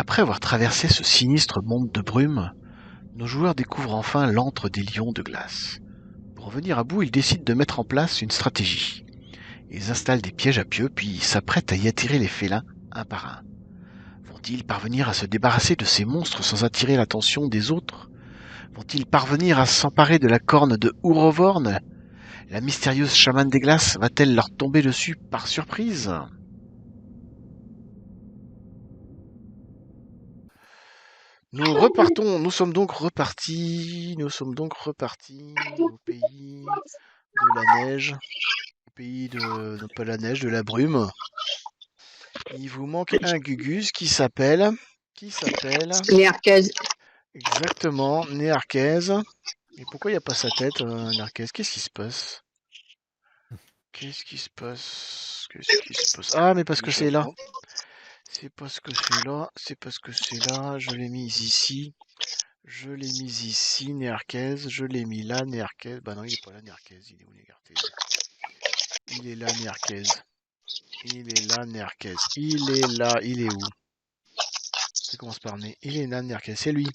Après avoir traversé ce sinistre monde de brume, nos joueurs découvrent enfin l'antre des lions de glace. Pour en venir à bout, ils décident de mettre en place une stratégie. Ils installent des pièges à pieux, puis s'apprêtent à y attirer les félins un par un. Vont-ils parvenir à se débarrasser de ces monstres sans attirer l'attention des autres? Vont-ils parvenir à s'emparer de la corne de Hourovorn? La mystérieuse chamane des glaces va-t-elle leur tomber dessus par surprise? Nous sommes donc repartis au pays de la neige, au pays de, non pas la neige, de la brume. Il vous manque un Gugus qui s'appelle, Néarquez. exactement, Néarquez. Et pourquoi il n'y a pas sa tête, Néarquez? Qu'est-ce qui se passe? Qu'est-ce qui se passe? Qu'est-ce qui se passe? Ah, mais parce que c'est là. C'est parce que c'est là, c'est parce que c'est là, je l'ai mis ici. Je l'ai mis ici, Néarquez, je l'ai mis là, Néarquez. Bah non, il est pas là, Néarquez, il est où, Néarquez? Il est là, Néarquez. Il est là, Néarquez. Il est là, il est où? Ça commence par Né. Il est là, Néarquez, c'est lui.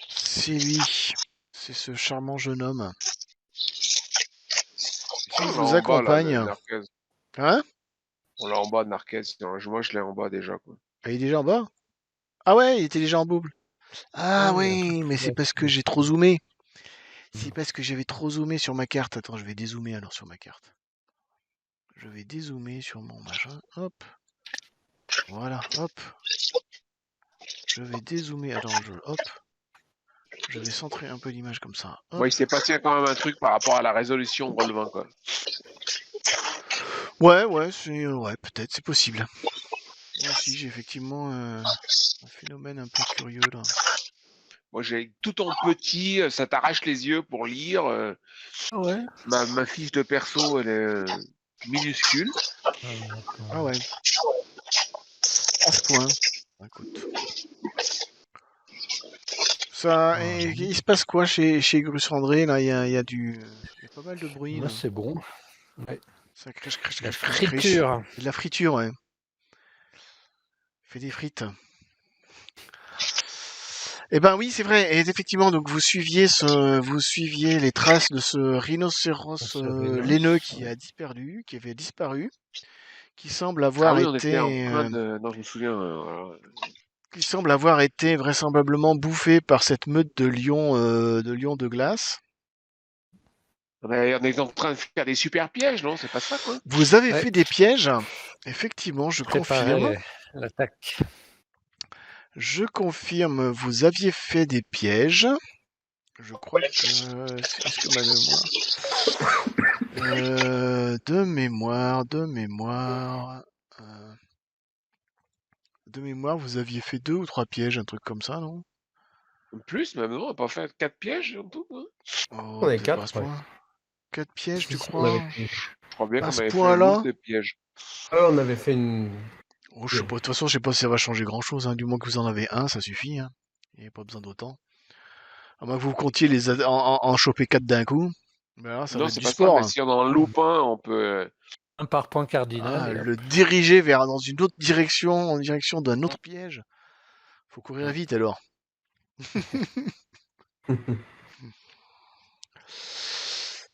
C'est lui. C'est ce charmant jeune homme qui On l'a vous en bas, là, accompagne. Narquez. Hein? On l'a en bas, Narquez. Moi, je l'ai en bas déjà, quoi. Ah, il est déjà en bas? Ah ouais, il était déjà en boucle. Ah Ouais, il y a un truc oui, mais plus c'est bas. parce que j'ai trop zoomé. C'est parce que j'avais trop zoomé sur ma carte. Attends, je vais dézoomer alors sur ma carte. Je vais dézoomer sur mon machin. Hop. Voilà, hop. Je vais dézoomer. Attends, hop. Je vais centrer un peu l'image comme ça. Hop. Bon, il s'est passé quand même un truc par rapport à la résolution relevant, quoi. Ouais, ouais, peut-être, c'est possible. Moi aussi, j'ai effectivement un phénomène un peu curieux là. Moi, j'ai tout en petit, ça t'arrache les yeux pour lire. Ah ouais? Ma fiche de perso, elle est minuscule. Ah ouais. À ce point. Écoute. Ça, et il se passe quoi chez Grus André là? Il y a il y a pas mal de bruit Moi, là. c'est bon. Ouais. Ça crèche, crèche, La crèche, crèche, crèche. friture. C'est de la friture, ouais. Fait des frites. Eh ben oui, c'est vrai. Et effectivement, donc vous suiviez les traces de ce rhinocéros Ce rhino. laineux qui avait disparu, qui semble Ah avoir oui, on était en été, train de... Non, je me souviens. vraisemblablement bouffé par cette meute de lions de glace. On est en train de faire des super pièges, non? C'est pas ça, quoi? Vous avez Ouais. fait des pièges. Effectivement, je confirme. Préparer l'attaque. Je confirme, vous aviez fait des pièges. Je crois que... Est-ce que ma mémoire... De mémoire, vous aviez fait 2 ou 3 pièges, un truc comme ça, non? Plus, même, non? On n'a pas fait 4 pièges en tout, hein? Oh, On est peut-être pas à 4, ce ouais. point. 4 pièges, tu Si, on avait crois? fait... Je crois bien À qu'on ce avait fait point-là? moult de pièges. Ah, on avait fait une... Oh, je sais pas, de toute façon, je sais pas si ça va changer grand-chose, hein. Du moins que vous en avez un, ça suffit, hein. Il n'y a pas besoin d'autant. À moins que vous comptiez en choper 4 d'un coup. Mais là, ça va Non, être c'est du pas ça, sport, mais hein. si on en loupe un, on peut... un par point cardinal. Ah, Et hop. le diriger dans une autre direction, en direction d'un autre piège. Faut courir vite alors.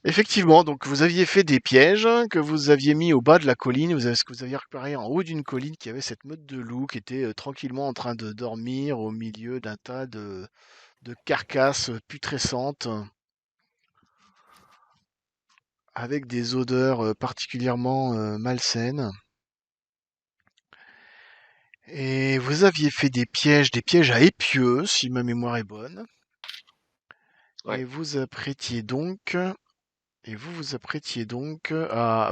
Effectivement, donc vous aviez fait des pièges que vous aviez mis au bas de la colline, ce que vous aviez repéré en haut d'une colline qui avait cette meute de loups qui était tranquillement en train de dormir au milieu d'un tas de carcasses putrescentes avec des odeurs particulièrement malsaines. Et vous aviez fait des pièges à épieux, si ma mémoire est bonne. Ouais. Et vous apprêtiez donc à,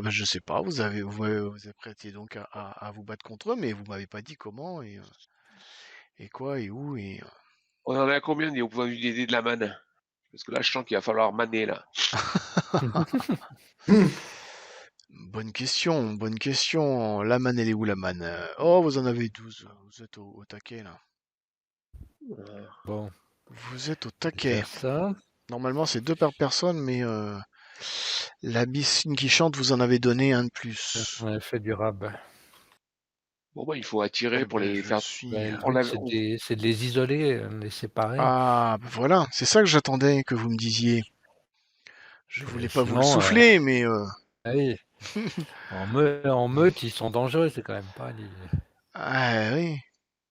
ben, je sais pas, vous apprêtiez donc à vous battre contre eux, mais vous m'avez pas dit comment et quoi et où et. On en a combien au point de vue d'aider de la manne? Parce que là, je sens qu'il va falloir maner, là. Bonne question, bonne question. La manne, elle est où la manne? Oh, vous en avez 12. Vous êtes au taquet là. Bon, Vous êtes au déjà taquet. ça. Normalement, c'est 2 par personne, mais la piscine qui chante, vous en avez donné un de plus. On avait fait du rab. Bon, bah, il faut attirer pour les faire. Le On but, l'a- c'est de les isoler, de les séparer. Ah, bah voilà, c'est ça que j'attendais que vous me disiez. Je voulais pas vous le Sinon, souffler, mais ah oui, en meute, ils sont dangereux, c'est quand même pas les... ah oui,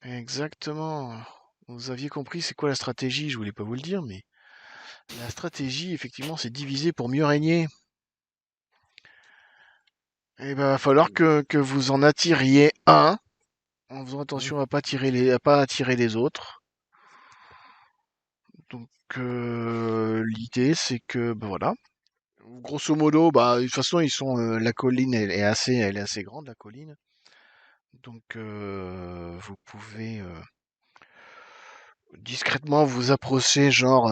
exactement. Vous aviez compris c'est quoi la stratégie, je voulais pas vous le dire, mais la stratégie, effectivement, c'est diviser pour mieux régner. Et ben, va falloir que vous en attiriez un, en faisant attention à pas attirer les autres. Donc l'idée c'est que ben, voilà. Grosso modo, bah de toute façon ils sont la colline elle est assez grande la colline. Donc vous pouvez discrètement vous approcher genre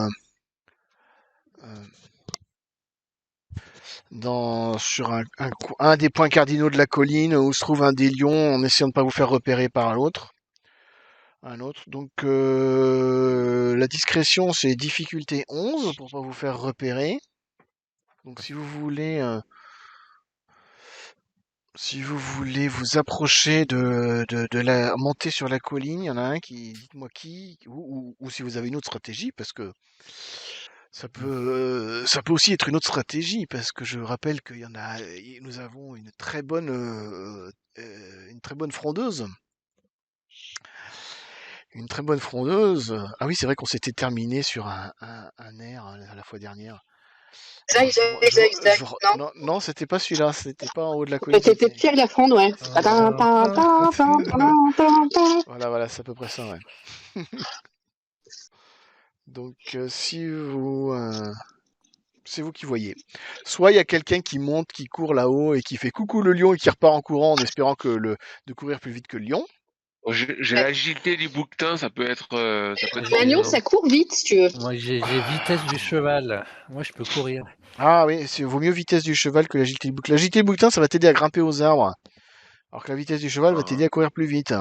sur un des points cardinaux de la colline où se trouve un des lions en essayant de pas vous faire repérer par l'autre. Un autre. Donc la discrétion c'est difficulté 11 pour pas vous faire repérer. Donc si vous voulez vous approcher de la montée sur la colline, il y en a un qui, dites-moi qui, ou si vous avez une autre stratégie, parce que ça peut aussi être une autre stratégie, parce que je rappelle qu'il y en a, nous avons une très bonne frondeuse. Une très bonne frondeuse. Ah oui, c'est vrai qu'on s'était terminé sur un air à la fois dernière. Alors, Exact. Non, non, non, c'était pas celui-là, c'était pas en haut de la colline. c'était Pierre Lafronde, ouais. Voilà, c'est à peu près ça, ouais. Donc, c'est vous qui voyez. Soit il y a quelqu'un qui monte, qui court là-haut et qui fait coucou le lion et qui repart en courant en espérant de courir plus vite que le lion. J'ai l'agilité du bouquetin, ça peut être. L'agneau, ça court vite, si tu veux. Moi, j'ai vitesse du cheval. Moi, je peux courir. Ah oui, vaut mieux vitesse du cheval que l'agilité du bouquetin. L'agilité du bouquetin, ça va t'aider à grimper aux arbres. Alors que la vitesse du cheval va t'aider à courir plus vite.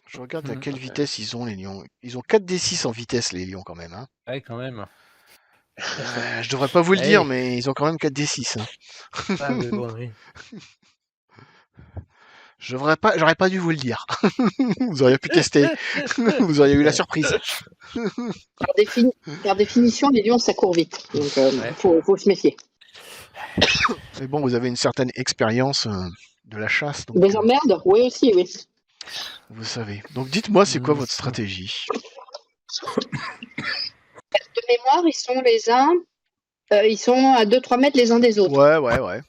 Je regarde à quelle vitesse ils ont, les lions. Ils ont 4d6 en vitesse, les lions, quand même. Hein. Ouais, quand même. Je devrais pas vous le dire, mais ils ont quand même 4d6. Hein. Ah, mais bon, oui. J'aurais pas dû vous le dire. Vous auriez pu tester. Vous auriez eu la surprise. Par définition, les lions, ça court vite. Donc, faut se méfier. Mais bon, vous avez une certaine expérience de la chasse. Donc, des emmerdes, oui aussi, oui. Vous savez. Donc, dites-moi, c'est quoi votre stratégie? De mémoire, ils sont les uns... ils sont à 2-3 mètres les uns des autres. Ouais.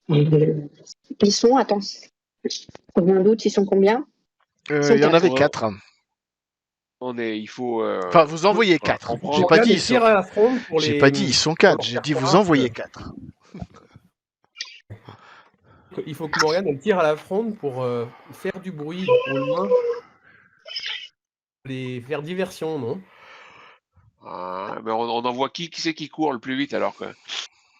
Ils sont, attends, j'ai un doute, ils sont combien? Il y en avait 4. Il faut. Enfin, vous envoyez 4. J'ai pas dit ils sont. J'ai pas dit ils sont 4. J'ai dit vous envoyez 4. Il faut que Morgane elle tire à la fronde pour faire du bruit au loin, les faire diversion, non? Mais on envoie qui c'est qui court le plus vite alors que.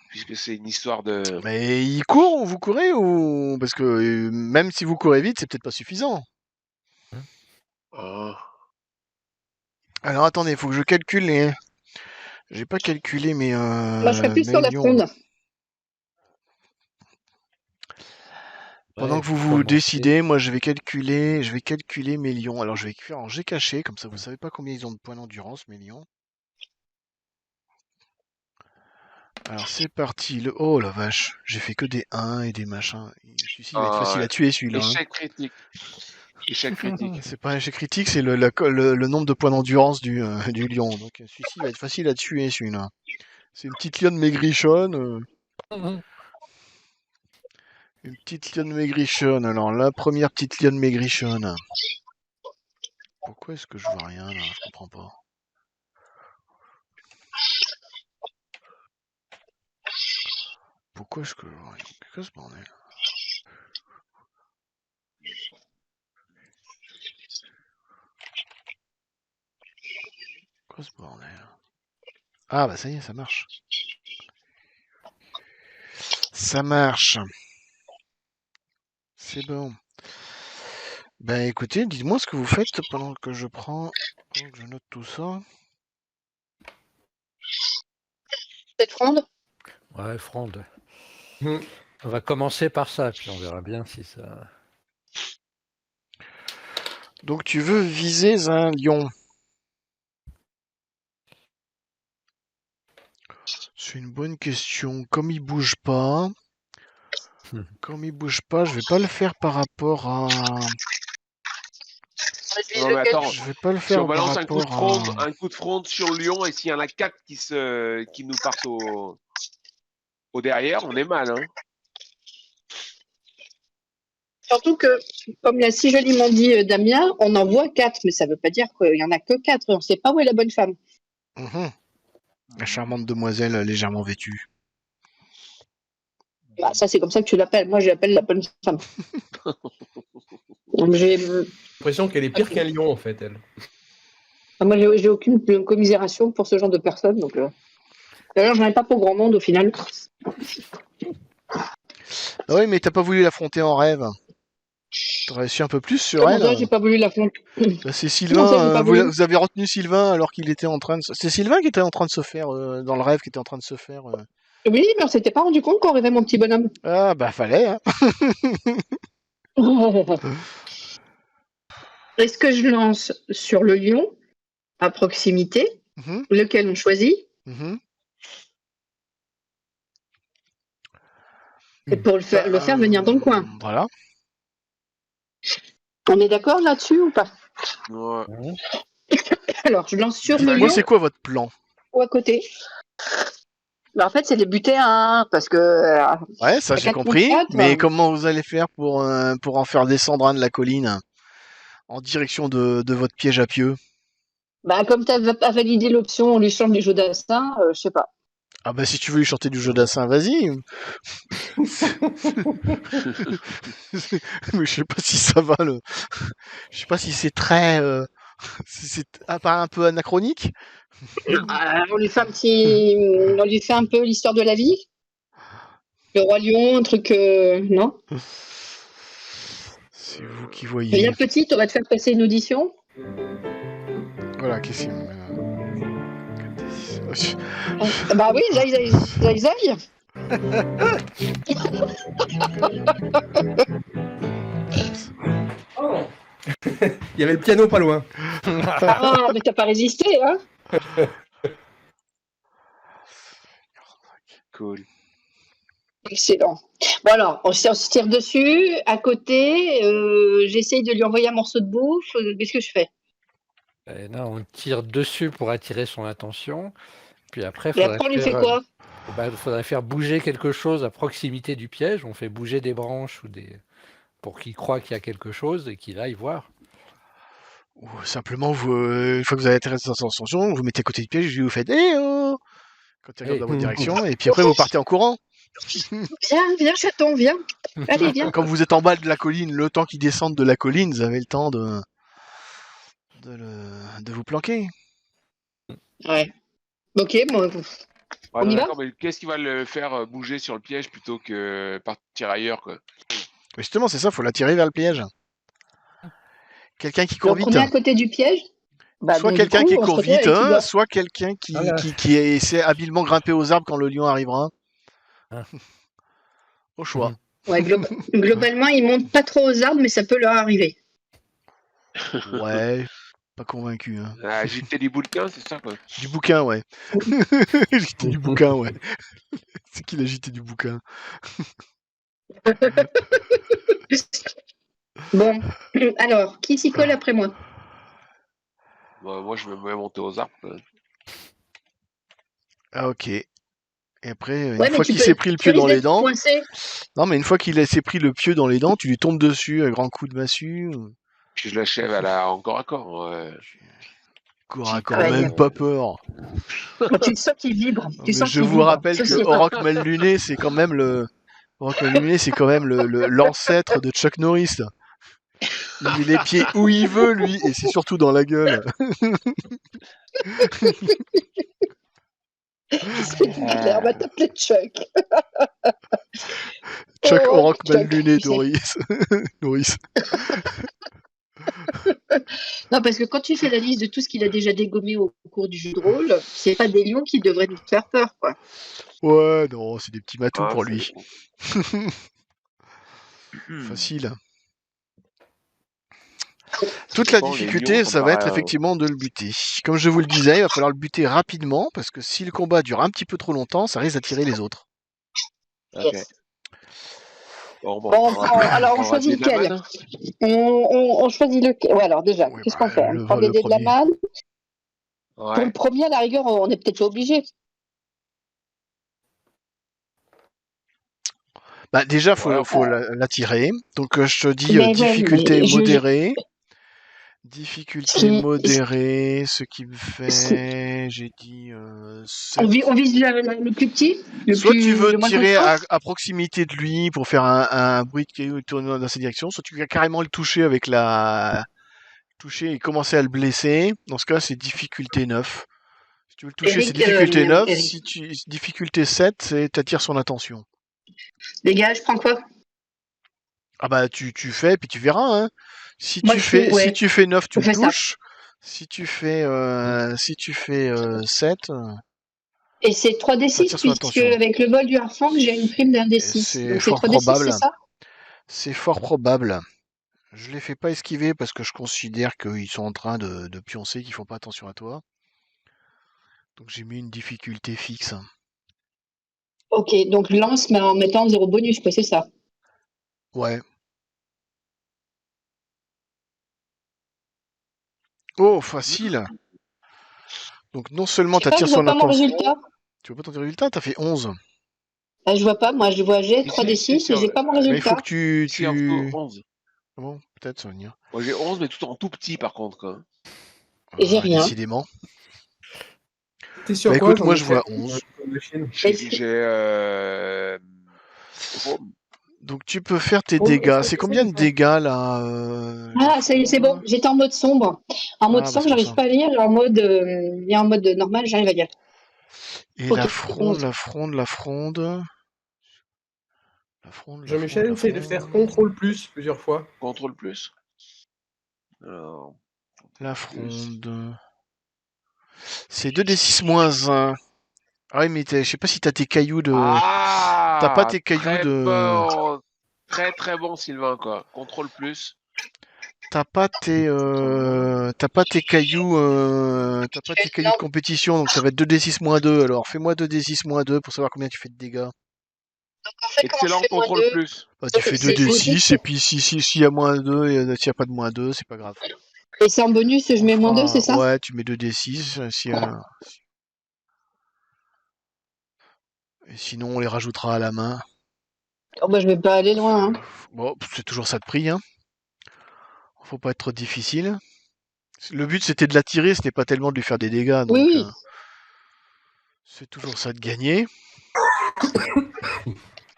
Puisque c'est une histoire de. Mais il court ou vous courez ou parce que même si vous courez vite, c'est peut-être pas suffisant. Alors attendez, il faut que je calcule les. J'ai pas calculé mes. Moi, je serais plus sur la fronde. Pendant que vous vous décidez, moi je vais calculer mes lions. Alors je vais faire en G caché, comme ça vous savez pas combien ils ont de points d'endurance mes lions. Alors c'est parti. Oh la vache, j'ai fait que des 1 et des machins. Celui-ci va être facile à tuer celui-là. Échec critique. Échec critique. C'est pas un échec critique, c'est le nombre de points d'endurance du lion. Donc celui-ci va être facile à tuer celui-là. C'est une petite lionne maigrichonne. Une petite lionne maigrichonne. Alors la première petite lionne maigrichonne. Pourquoi est-ce que je vois rien là? Je comprends pas. Pourquoi est-ce que je vois rien? Qu'est-ce que ce bordel? Quoi ce bordel? Ah bah ça y est, ça marche. Ça marche. C'est bon. Ben écoutez, dites-moi ce que vous faites pendant que je note tout ça. Cette fronde? Ouais, fronde. On va commencer par ça, puis on verra bien si ça. Donc tu veux viser un lion. C'est une bonne question. Comme il bouge pas, je vais pas le faire par rapport à. Non, mais attends, Je vais pas le si faire on par balance un coup rapport à. de fronde sur le lion, et s'il y en a 4 qui nous partent au derrière, on est mal, hein. Surtout que, comme l'a si joliment dit Damien, on en voit 4, mais ça veut pas dire qu'il y en a que 4. On sait pas où est la bonne femme. La charmante demoiselle légèrement vêtue. Bah, ça, c'est comme ça que tu l'appelles. Moi, je l'appelle la bonne femme. Donc, J'ai l'impression qu'elle est pire qu'un lion, en fait, elle. moi, j'ai aucune commisération pour ce genre de personnes. Donc, d'ailleurs, j'en ai pas pour grand monde au final. Ah oui, mais t'as pas voulu l'affronter en rêve. T'aurais su un peu plus sur Comment elle. ça, j'ai pas voulu l'affronter. Bah, c'est Comment ça, j'ai Sylvain. pas Vous, voulu vous avez retenu Sylvain alors qu'il était en train de. C'est Sylvain qui était en train de se faire dans le rêve, qui était en train de se faire. Oui, mais on s'était pas rendu compte qu'on rêvait mon petit bonhomme. Ah bah fallait. Hein. Est-ce que je lance sur le lion à proximité, Mhm, lequel on choisit, mhm. et pour le faire venir dans le coin? Voilà. On est d'accord là-dessus ou pas? Ouais. Alors, je lance sur le Moi, lion c'est quoi votre plan? ou à côté? Bah, en fait, c'est de les buter à un, parce que... Ouais, ça à j'ai 4 compris. contre 4, Mais comment vous allez faire pour en faire descendre un de la colline en direction de votre piège à pieux? bah, comme tu as validé l'option, on lui change du jeu d'assin, je sais pas. Ah bah si tu veux lui chanter du jeu d'assin, vas-y. Mais je sais pas si ça va le. Je sais pas si c'est très. C'est pas un peu anachronique. On lui fait on lui fait un peu l'histoire de la vie. Le roi lion, un truc, non? C'est vous qui voyez. Bien petit, on va te faire passer une audition. Voilà, qu'est-ce qu'il Bah oui, zai. Oh. Il y avait le piano pas loin. Ah, mais t'as pas résisté, hein? Cool. Excellent. Bon alors, on se tire dessus. À côté, j'essaye de lui envoyer un morceau de bouffe. Qu'est-ce que je fais? Et là, on tire dessus pour attirer son attention. Puis après, Et après, on lui fait quoi? faudrait faire bouger quelque chose à proximité du piège. On fait bouger des branches pour qu'il croie qu'il y a quelque chose et qu'il aille voir. Ou simplement, une fois que vous avez atterri dans son ascension, vous mettez à côté du piège et vous faites Eh oh quand il regarde dans votre direction, et puis après vous partez en courant. Viens, chaton, viens. Allez, viens. Quand vous êtes en bas de la colline, le temps qu'ils descendent de la colline, vous avez le temps de vous planquer. Ouais. Ok, bon, on y va? D'accord, mais qu'est-ce qui va le faire bouger sur le piège plutôt que partir ailleurs, quoi? Mais justement, c'est ça, faut l'attirer vers le piège. Quelqu'un qui court Donc, vite. on est à côté du piège. Bah, Soit donc, quelqu'un du coup, qui on se court retrouve vite, avec qui doit- soit quelqu'un Voilà. qui essaie habilement grimper aux arbres quand le lion arrivera. Ah. Au choix. Ouais, globalement, ils montent pas trop aux arbres, mais ça peut leur arriver. Ouais, pas convaincu. Hein. Agiter du bouquin, c'est ça, quoi. Du bouquin, ouais. Agiter du bouquin, ouais. C'est qu'il agitait du bouquin. Bon, alors, qui s'y colle après moi? Bah, moi, je vais me monter aux arbres, quoi. Ah, ok. Et après, Ouais, une fois qu'il s'est pris le pieu dans les dents. Non, mais une fois qu'il s'est pris le pieu dans les dents, tu lui tombes dessus, un grand coup de massue. Puis je l'achève encore à corps. Ouais. Corps à corps, même pas peur. Tu sens qu'il vibre. Mais je vous rappelle que Auroch Malluné, c'est quand même l'ancêtre de Chuck Norris. Il met les pieds où il veut, lui, et c'est surtout dans la gueule. On va t'appeler Chuck. Chuck Auroch Malluné, Norris. Non, parce que quand tu fais la liste de tout ce qu'il a déjà dégommé au cours du jeu de rôle, c'est pas des lions qui devraient nous faire peur, quoi. Ouais, non, c'est des petits matous Ah, pour ça lui. dépend. Facile. Toute la Bon, les difficulté, lions, ça ça me va être paraît, effectivement de le buter. Comme je vous le disais, il va falloir le buter rapidement, parce que si le combat dure un petit peu trop longtemps, ça risque d'attirer les autres. Ok. Yes. Bon, Bon, alors on prendra choisit des lequel? daman. On choisit lequel? Ouais, alors déjà, Oui, qu'est-ce bah, qu'on fait? On le prend des le dés de la premier. manne. Pour le Ouais. premier, à la rigueur, on n'est peut-être pas obligé. Bah, déjà, Ouais, faut enfin, l'attirer. Donc, je te dis Mais ouais, difficulté mais modérée. ce Difficulté qui- modérée, ce qui me fait, j'ai dit on 7. vise le plus petit, Soit tu veux le moins tirer constant. à proximité de lui pour faire un bruit de caillou tourner dans sa direction, soit tu vas carrément le toucher avec toucher et commencer à le blesser. Dans ce cas, c'est difficulté 9. Si tu veux le toucher, c'est Eric, difficulté 9. Eric. Si tu difficulté 7, c'est t'attires son attention. Les gars, je prends quoi? Ah bah tu fais puis tu verras hein. Si Moi, tu je fais, fais ouais, si tu fais 9, tu on le fait ça. touches. Si tu fais 7, Et c'est 3d6, t'attires son puisque attention. avec le vol du harfang, j'ai une prime d'un Et d6. c'est Donc c'est fort 3d6, c'est probable. ça? C'est fort probable. Je les fais pas esquiver parce que je considère qu'ils sont en train de pioncer, qu'ils font pas attention à toi. Donc j'ai mis une difficulté fixe. Ok, donc lance, mais en mettant 0 bonus, quoi, c'est ça. Ouais. Oh, facile. Donc non seulement Je sais pas, t'attires je vois son pas mon attention. résultat. Tu vois pas ton résultat? T'as fait 11. Je vois pas, moi, je vois j'ai si, 3d6 et j'ai pas mon Mais il faut résultat. que tu... si, en dessous, 11. Bon, peut-être ça va venir. Moi, j'ai 11, mais tout en tout petit, par contre, quoi. Et j'ai rien. Décidément. T'es sur Bah quoi, écoute, moi je Jean-Michel, vois 11. machine? J'ai Donc tu peux faire tes Oh, dégâts. est-ce que C'est c'est combien de ça dégâts là Ah, ça y est, c'est bon. J'étais en mode sombre. En mode Ah, bah, sombre, c'est pour j'arrive ça. pas à lire. Et en mode normal, j'arrive à lire. Et Ok, la fronde, 11. la fronde, la fronde. La fronde, la Jean-Michel fronde, essaye la de faire fronde. contrôle plus plusieurs fois. contrôle plus. Alors, La plus. fronde. C'est 2d6 moins 1. Ah oui, mais je sais pas si t'as tes cailloux de... T'as pas Ah, tes cailloux très de... bon, très bon, Sylvain, quoi. Contrôle plus. T'as pas tes... T'as pas tes cailloux... T'as pas tes cailloux de compétition, donc ça va être 2d6 moins 2. Alors fais-moi 2d6 moins 2 pour savoir combien tu fais de dégâts. En fait, comment je Excellent fais moins contrôle 2? plus. Bah, tu Ok, fais c'est 2d6 et puis s'il y a moins 2 et s'il y a pas de moins 2, c'est pas grave. Et c'est en bonus, je On mets moins 2, c'est fera... ça? Ouais, tu mets 2d6 et sinon on les rajoutera à la main. Oh, bah, je vais pas aller loin. Hein. Bon, c'est toujours ça de prix, hein. Faut pas être trop difficile. Le but c'était de l'attirer, ce n'est pas tellement de lui faire des dégâts, Oui, donc oui. c'est toujours ça de gagner.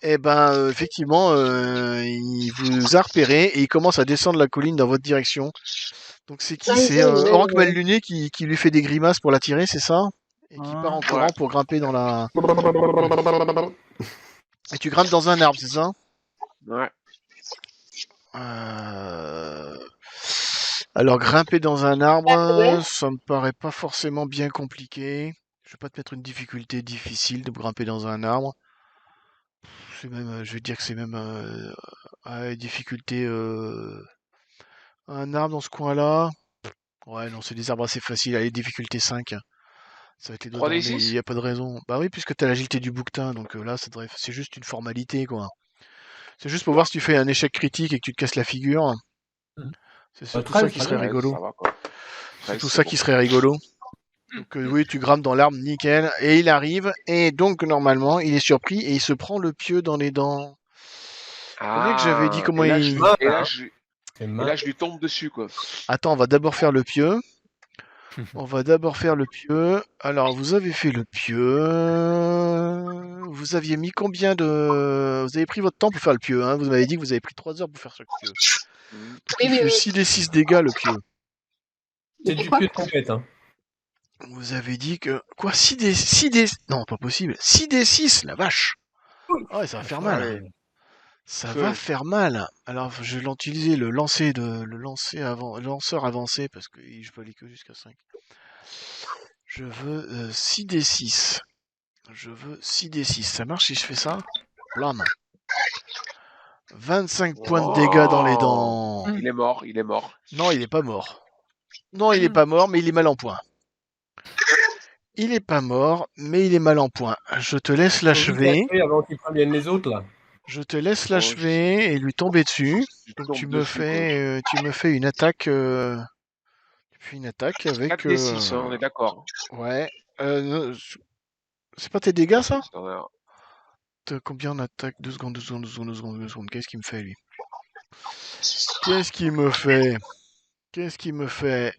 Et ben effectivement, il vous a repéré et il commence à descendre la colline dans votre direction. Donc c'est qui? C'est Orank Malluné qui lui fait des grimaces pour l'attirer, c'est ça? Et qui part en courant pour grimper dans la... Et tu grimpes dans un arbre, c'est ça? Ouais. Alors grimper dans un arbre, Ouais. ça me paraît pas forcément bien compliqué. Je vais pas te mettre une difficulté difficile de grimper dans un arbre. C'est même, je vais dire que c'est même difficulté un arbre dans ce coin-là. Ouais, non, c'est des arbres assez faciles. Allez, difficulté 5. Ça va être les doigts dans le nez, il 3d6. n'y a pas de raison. Bah oui, puisque t'as l'agilité du bouquetin, donc là, c'est juste une formalité, quoi. C'est juste pour voir si tu fais un échec critique et que tu te casses la figure. C'est surtout ça qui serait rigolo. Ça va, quoi. C'est tout ça qui serait rigolo. Donc oui, tu grimpes dans l'arbre, nickel. Et il arrive, et donc normalement, il est surpris et il se prend le pieu dans les dents. Que j'avais dit comment et là, il... et là, je lui tombe dessus, quoi. Attends, on va d'abord faire le pieu. On va d'abord faire le pieu. Alors, vous avez fait le pieu. Vous aviez mis combien de... Vous avez pris votre temps pour faire le pieu, hein. Vous m'avez dit que vous avez pris 3 heures pour faire ce pieu. Donc, il fait 6d6 dégâts, le pieu. C'est du pieu de compète, hein. Vous avez dit que... Quoi, 6d... Non, pas possible. 6d6, la vache. Ah ouais, ça va faire mal. Ça Feu. va faire mal. Alors, je vais utiliser le lanceur avancé parce que je peux aller que jusqu'à 5. Je veux 6d6. Je veux 6d6. Ça marche si je fais ça? Blam. 25 points de dégâts dans les dents. Il est mort, il est mort. Non, il est pas mort. Non, il est pas mort, mais il est mal en point. Il est pas mort, mais il est mal en point. Je te laisse l'achever. Avant qu'il prévienne les autres, là. Je te laisse l'achever et lui tomber dessus. Donc tu me fais une attaque. Tu fais une attaque avec. 4d6, on est d'accord. Ouais. C'est pas tes dégâts ça? Ouais. T'as combien en attaque? 2 secondes, 2 secondes, 2 secondes, 2 secondes, 2 secondes. Qu'est-ce qu'il me fait lui? Qu'est-ce qu'il me fait? Qu'est-ce qu'il me fait?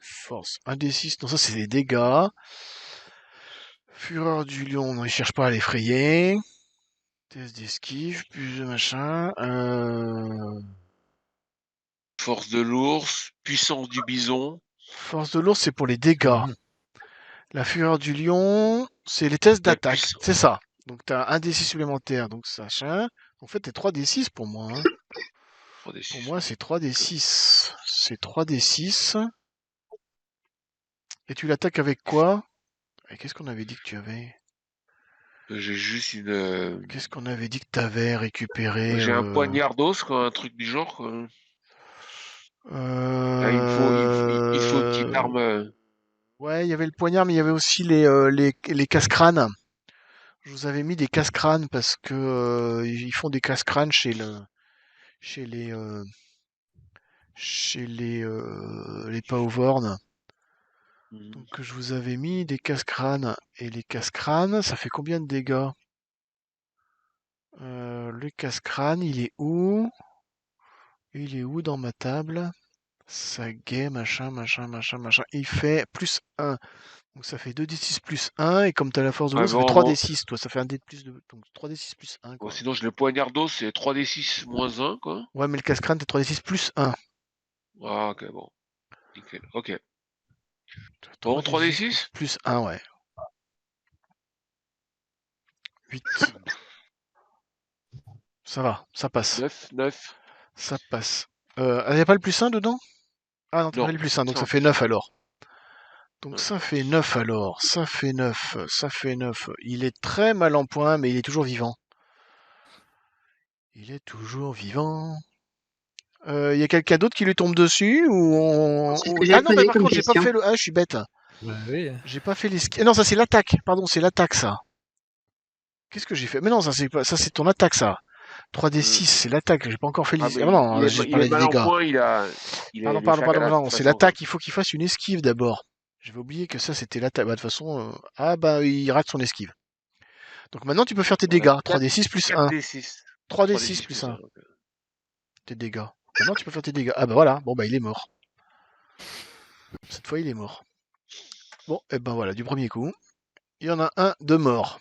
Force. 1d6. Non, ça c'est des dégâts. Fureur du lion. Non, il cherche pas à l'effrayer. Test d'esquive, plus de machin. Force de l'ours, puissance du bison. Force de l'ours, c'est pour les dégâts. La fureur du lion, c'est les tests d'attaque. C'est ça. Donc t'as un D6 supplémentaire, donc ça machin. En fait, t'es 3D6 pour moi. Hein. 3d6. Pour moi, c'est 3D6. C'est 3D6. Et tu l'attaques avec quoi? Et qu'est-ce qu'on avait dit que tu avais? J'ai juste une. Qu'est-ce qu'on avait dit que t'avais récupéré? J'ai un poignard d'os, quoi, un truc du genre. Quoi. Là, il faut une petite arme. Ouais, il y avait le poignard, mais il y avait aussi les casse-crânes. Je vous avais mis des casse-crânes parce que ils font des casse-crânes chez les Pauvornes. Donc je vous avais mis des casse-crânes. Et les casse-crânes, ça fait combien de dégâts? Le casse-crâne, il est où? Il est où dans ma table? Saguet, machin. Il fait plus 1. Donc ça fait 2d6 plus 1. Et comme tu as la force de l'eau, ça fait 3d6. Toi, ça fait un d de plus de. Donc 3d6 plus 1. Quoi. Bon, sinon, j'ai le poignard d'os, c'est 3d6 moins 1, quoi. Ouais, mais le casse-crâne, c'est 3d6 plus 1. Ah, ok, bon. Nickel, ok. Bon, 3d6 plus 1, ouais. 8. Ça va, ça passe. 9. Ça passe. Il n'y a pas le plus 1 dedans? Ah non, t'as pas le plus 1, donc ça fait 9 alors. Donc ça fait 9 alors. Ça fait 9. Ça fait 9. Il est très mal en point, mais il est toujours vivant. Il est toujours vivant. Il y a quelqu'un d'autre qui lui tombe dessus ou on... Ah non, mais par contre, j'ai pas fait le... Ah, je suis bête. Oui. J'ai pas fait l'esquive. Non, ça c'est l'attaque. Pardon, c'est l'attaque ça. Qu'est-ce que j'ai fait? Mais non, ça c'est ton attaque ça. 3d6, c'est l'attaque. J'ai pas encore fait l'esquive. Ah non, j'ai parlé des dégâts. Pardon, non, c'est l'attaque. Il faut qu'il fasse une esquive d'abord. J'avais oublié que ça c'était l'attaque. Bah, de toute façon, il rate son esquive. Donc maintenant tu peux faire tes dégâts. 3d6 plus 1. 3d6 plus 1. Tes dégâts. Maintenant tu peux faire tes dégâts. Ah bah voilà, bon bah il est mort. Cette fois il est mort. Bon, et ben voilà, du premier coup. Il y en a un de mort.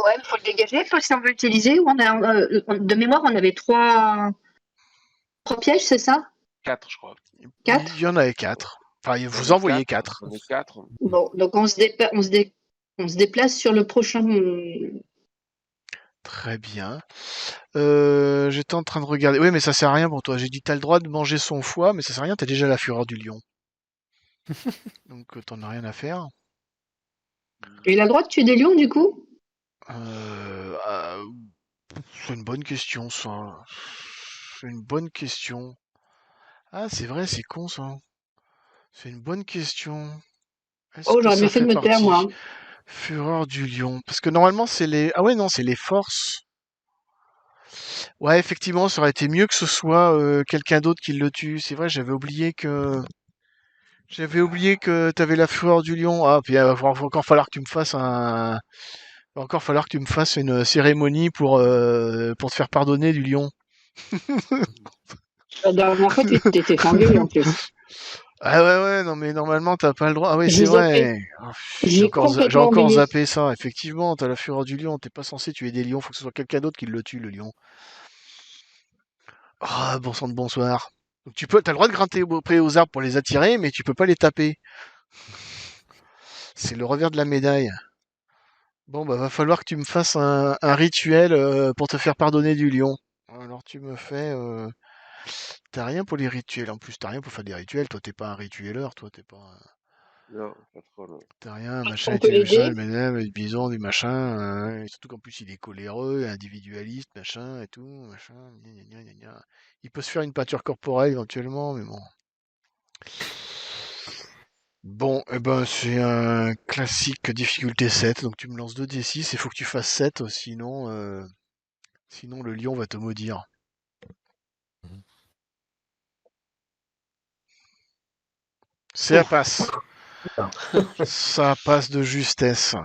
Ouais, il faut le dégager si on veut l'utiliser. De mémoire, on avait 3 pièges, c'est ça? 4, je crois. 4? Il y en avait 4. Enfin, vous envoyez 4. On est 4. Bon, donc on se déplace sur le prochain. Très bien. J'étais en train de regarder. Oui, mais ça sert à rien pour toi. J'ai dit t'as le droit de manger son foie, mais ça sert à rien, t'as déjà la fureur du lion. Donc t'en as rien à faire. Il a le droit de tuer des lions du coup? C'est une bonne question ça. C'est une bonne question. Ah c'est vrai, c'est con ça. C'est une bonne question. Oh, j'aurais bien fait de me taire moi. Fureur du lion. Parce que normalement c'est les... Ah ouais non, c'est les forces. Ouais, effectivement, ça aurait été mieux que ce soit quelqu'un d'autre qui le tue. C'est vrai, j'avais oublié que t'avais la fureur du lion. Ah, puis il va encore falloir que tu me fasses une cérémonie pour te faire pardonner du lion. La dernière fois, tu t'étais fendu en plus. Ah ouais, non mais normalement t'as pas le droit. Ah ouais, c'est vrai. J'ai complètement encore oublié. zappé ça. Effectivement, t'as la fureur du lion. T'es pas censé tuer des lions. Faut que ce soit quelqu'un d'autre qui le tue, le lion. Ah, bon sang de bonsoir. Donc t'as le droit de grimper aux arbres pour les attirer, mais tu peux pas les taper. C'est le revers de la médaille. Bon, bah, va falloir que tu me fasses un rituel pour te faire pardonner du lion. Alors, tu me fais. T'as rien pour les rituels. En plus, t'as rien pour faire des rituels. Toi, t'es pas un ritueleur. Toi, t'es pas. Non, pas trop, non. T'as rien, machin, On et peut tu machin, l'aider. le ménage, le bison, du machin. Et surtout qu'en plus, il est coléreux, individualiste, machin, et tout, machin. Gna, gna, gna, gna, gna. Il peut se faire une peinture corporelle éventuellement, mais bon. Bon, eh ben, c'est un classique difficulté 7. Donc, tu me lances 2d6. Il faut que tu fasses 7, sinon le lion va te maudire. Mhm. Ça passe. Ça passe de justesse.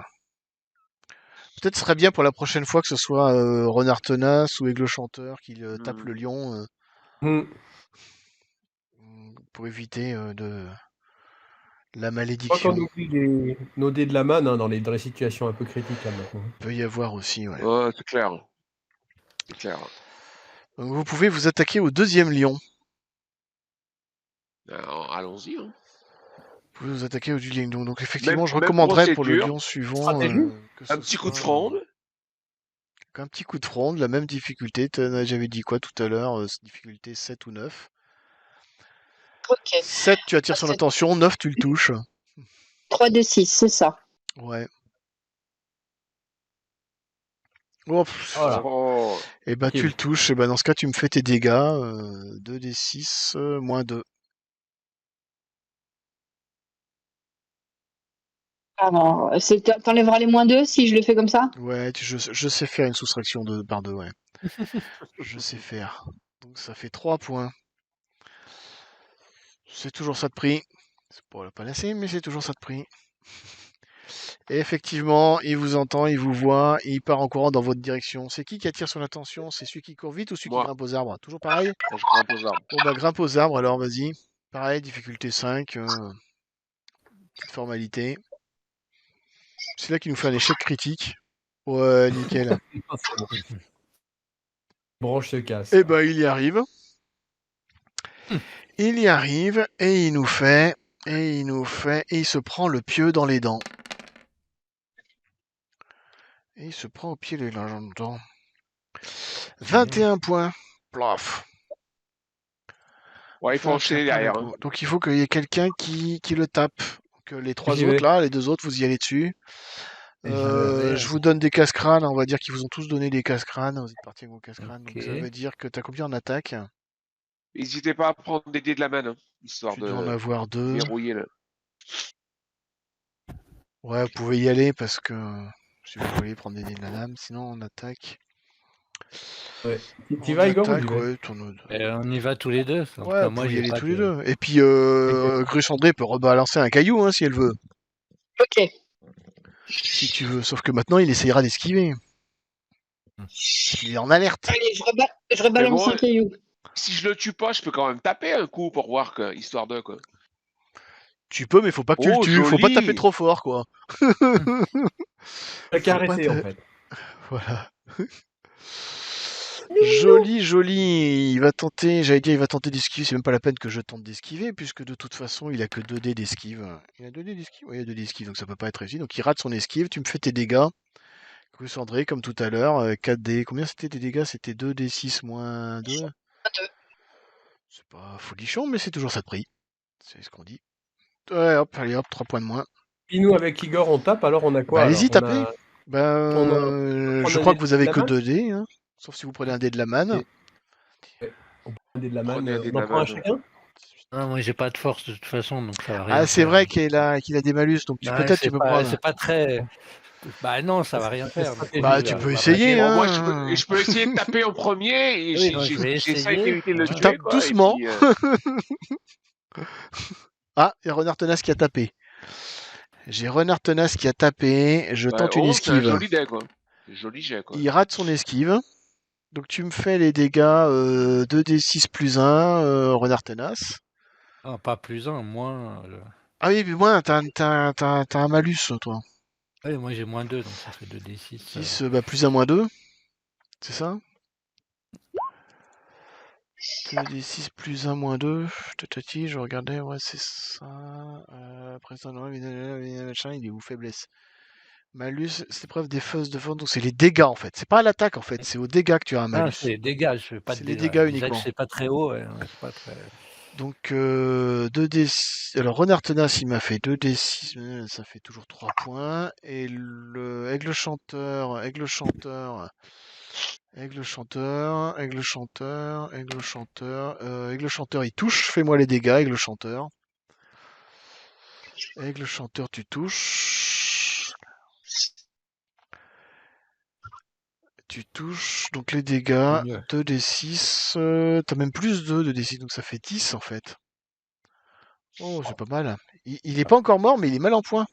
Peut-être ce serait bien pour la prochaine fois que ce soit Renard Tenace ou Aigle Chanteur qui tape le lion pour éviter la Je crois malédiction. qu'on oublie nos dés de la manne dans les situations un peu critiques là maintenant. Peut y avoir aussi, ouais. Ouais, c'est clair. C'est clair. Donc vous pouvez vous attaquer au deuxième lion. Alors, allons-y. Hein. Vous pouvez vous attaquer au deuxième lion. Donc effectivement, je Même recommanderais pour le procédure. lion suivant Stratégie que Un ce petit coup de soit fronde. un petit coup de fronde, la même difficulté. J'avais dit quoi tout à l'heure difficulté 7 ou 9. Ok. 7, tu attires son attention. 9, tu le touches. 3 de 6, c'est ça. Ouais. Oh, Voilà. Oh, et bah tu le touches, et bah dans ce cas tu me fais tes dégâts, 2d6 moins 2. Alors, t'enlèveras les moins 2 si je le fais comme ça? Ouais, je sais faire une soustraction par 2, ouais. Je sais faire. Donc ça fait 3 points. C'est toujours ça de prix. C'est pour le panacée, mais c'est toujours ça de prix. Et effectivement, il vous entend, il vous voit, et il part en courant dans votre direction. C'est qui attire son attention? C'est celui qui court vite ou celui qui moi, grimpe aux arbres? Toujours pareil? je grimpe aux arbres. Bon bah grimpe aux arbres alors, vas-y. Pareil, difficulté 5, petite formalité. C'est là qu'il nous fait un échec critique. Ouais, nickel. Branche se casse. Et ben il y arrive. Il y arrive et il se prend le pieu dans les dents. Et il se prend au pied les dents. 21 points. Plaf. Ouais, il faut enchaîner derrière. Hein. Donc il faut qu'il y ait quelqu'un qui le tape. Donc les trois J'y autres vais. là, les deux autres, vous y allez dessus. Je vous donne des casse-crânes, on va dire qu'ils vous ont tous donné des casse-crânes, vous êtes partis avec vos casse-crânes, donc ça Ok. veut dire que t'as combien en attaque? N'hésitez pas à prendre des dés de la main, hein, histoire Tu dois en de avoir 2. verrouiller le. Ouais, vous pouvez y aller parce que si vous voulez prendre des dés de la lame, sinon on attaque. Ouais. Tu vas, Igor, ou j'y vais? Ouais, On y va tous les deux. En tout ouais, cas, vous moi, pouvez y j'ai aller pas tous les de. deux. Et puis, Grue Cendrée peut rebalancer un caillou hein, si elle veut. Ok. Si tu veux. Sauf que maintenant, il essayera d'esquiver. Il est en alerte. Allez, je rebalance bon, un caillou. Si je le tue pas, je peux quand même taper un coup pour voir que, histoire de quoi. Tu peux, mais faut pas que tu le tues. Faut pas taper trop fort, quoi. T'as caressé, en fait. Voilà. Joli, joli. Il va tenter, j'allais dire, il va tenter d'esquiver. C'est même pas la peine que je tente d'esquiver, puisque de toute façon, il a que 2 dés d'esquive. Il a 2 dés d'esquive? Oui, il a 2 dés d'esquive, donc ça peut pas être réussi. Donc il rate son esquive. Tu me fais tes dégâts. Grue Cendrée, comme tout à l'heure. 4 dés. Combien c'était tes dégâts? C'était 2 dés 6 moins 2. C'est pas folichon, mais c'est toujours ça de prix. C'est ce qu'on dit. Ouais, hop, allez, hop, 3 points de moins. Et nous, avec Igor, on tape, alors on a quoi? Bah, allez-y, alors tapez. Je un crois dé que vous de avez la que manne 2 dés, hein, sauf si vous prenez un dé de la manne. Un dé de la manne. Prenez un dé de On en la prend un manne. chacun? Non, moi, j'ai pas de force de toute façon, donc ça va rien Ah, c'est faire. vrai qu'il a des malus, donc peut-être tu peux prendre. C'est pas très. Bah non, ça va rien faire. stratégie, Bah, là. tu On peux va essayer, pas Bon, moi, hein. je peux essayer de taper en premier et Oui, donc je vais j'essaie essayer. d'éviter de le Tu tuer. tapes Quoi, doucement. Et puis, Ah, il y a Renard Tenace qui a tapé. J'ai Renard Tenace qui a tapé. Je tente une c'est un esquive. joli dé, quoi. Joli jet, quoi. Il rate son esquive. Donc tu me fais les dégâts 2d6 plus 1, Renard Tenace. Ah, pas plus un, moins. Ah oui, mais moi, t'as un malus, toi. Oui, moi j'ai moins 2, donc ça fait 2d6. 6, bah, plus 1, moins 2. C'est ça? 2d6 plus 1 moins 2. Tatati, je regardais, ouais, c'est ça. Après ça, non, machin, il est où? Faiblesse. Malus, c'est épreuve des fosses de fond, donc c'est les dégâts en fait. C'est pas à l'attaque en fait, c'est aux dégâts que tu as un Ah, malus. c'est les dégâts, je fais pas de C'est les dégâts. dégâts Déjà que uniquement. c'est pas très haut, ouais, c'est pas très... Donc 2d. Alors Renard Tenace, il m'a fait 2d6, ça fait toujours 3 points. Et le Aigle Chanteur, Aigle Chanteur, Aigle Chanteur, Aigle Chanteur, Aigle Chanteur, Aigle Chanteur, il touche. Fais-moi les dégâts, Aigle Chanteur. Aigle Chanteur, tu touches. Tu touches, donc les dégâts, mieux. 2d6, t'as même plus de d6, donc ça fait 10 en fait. Oh, c'est pas mal. Il est pas encore mort, mais il est mal en point.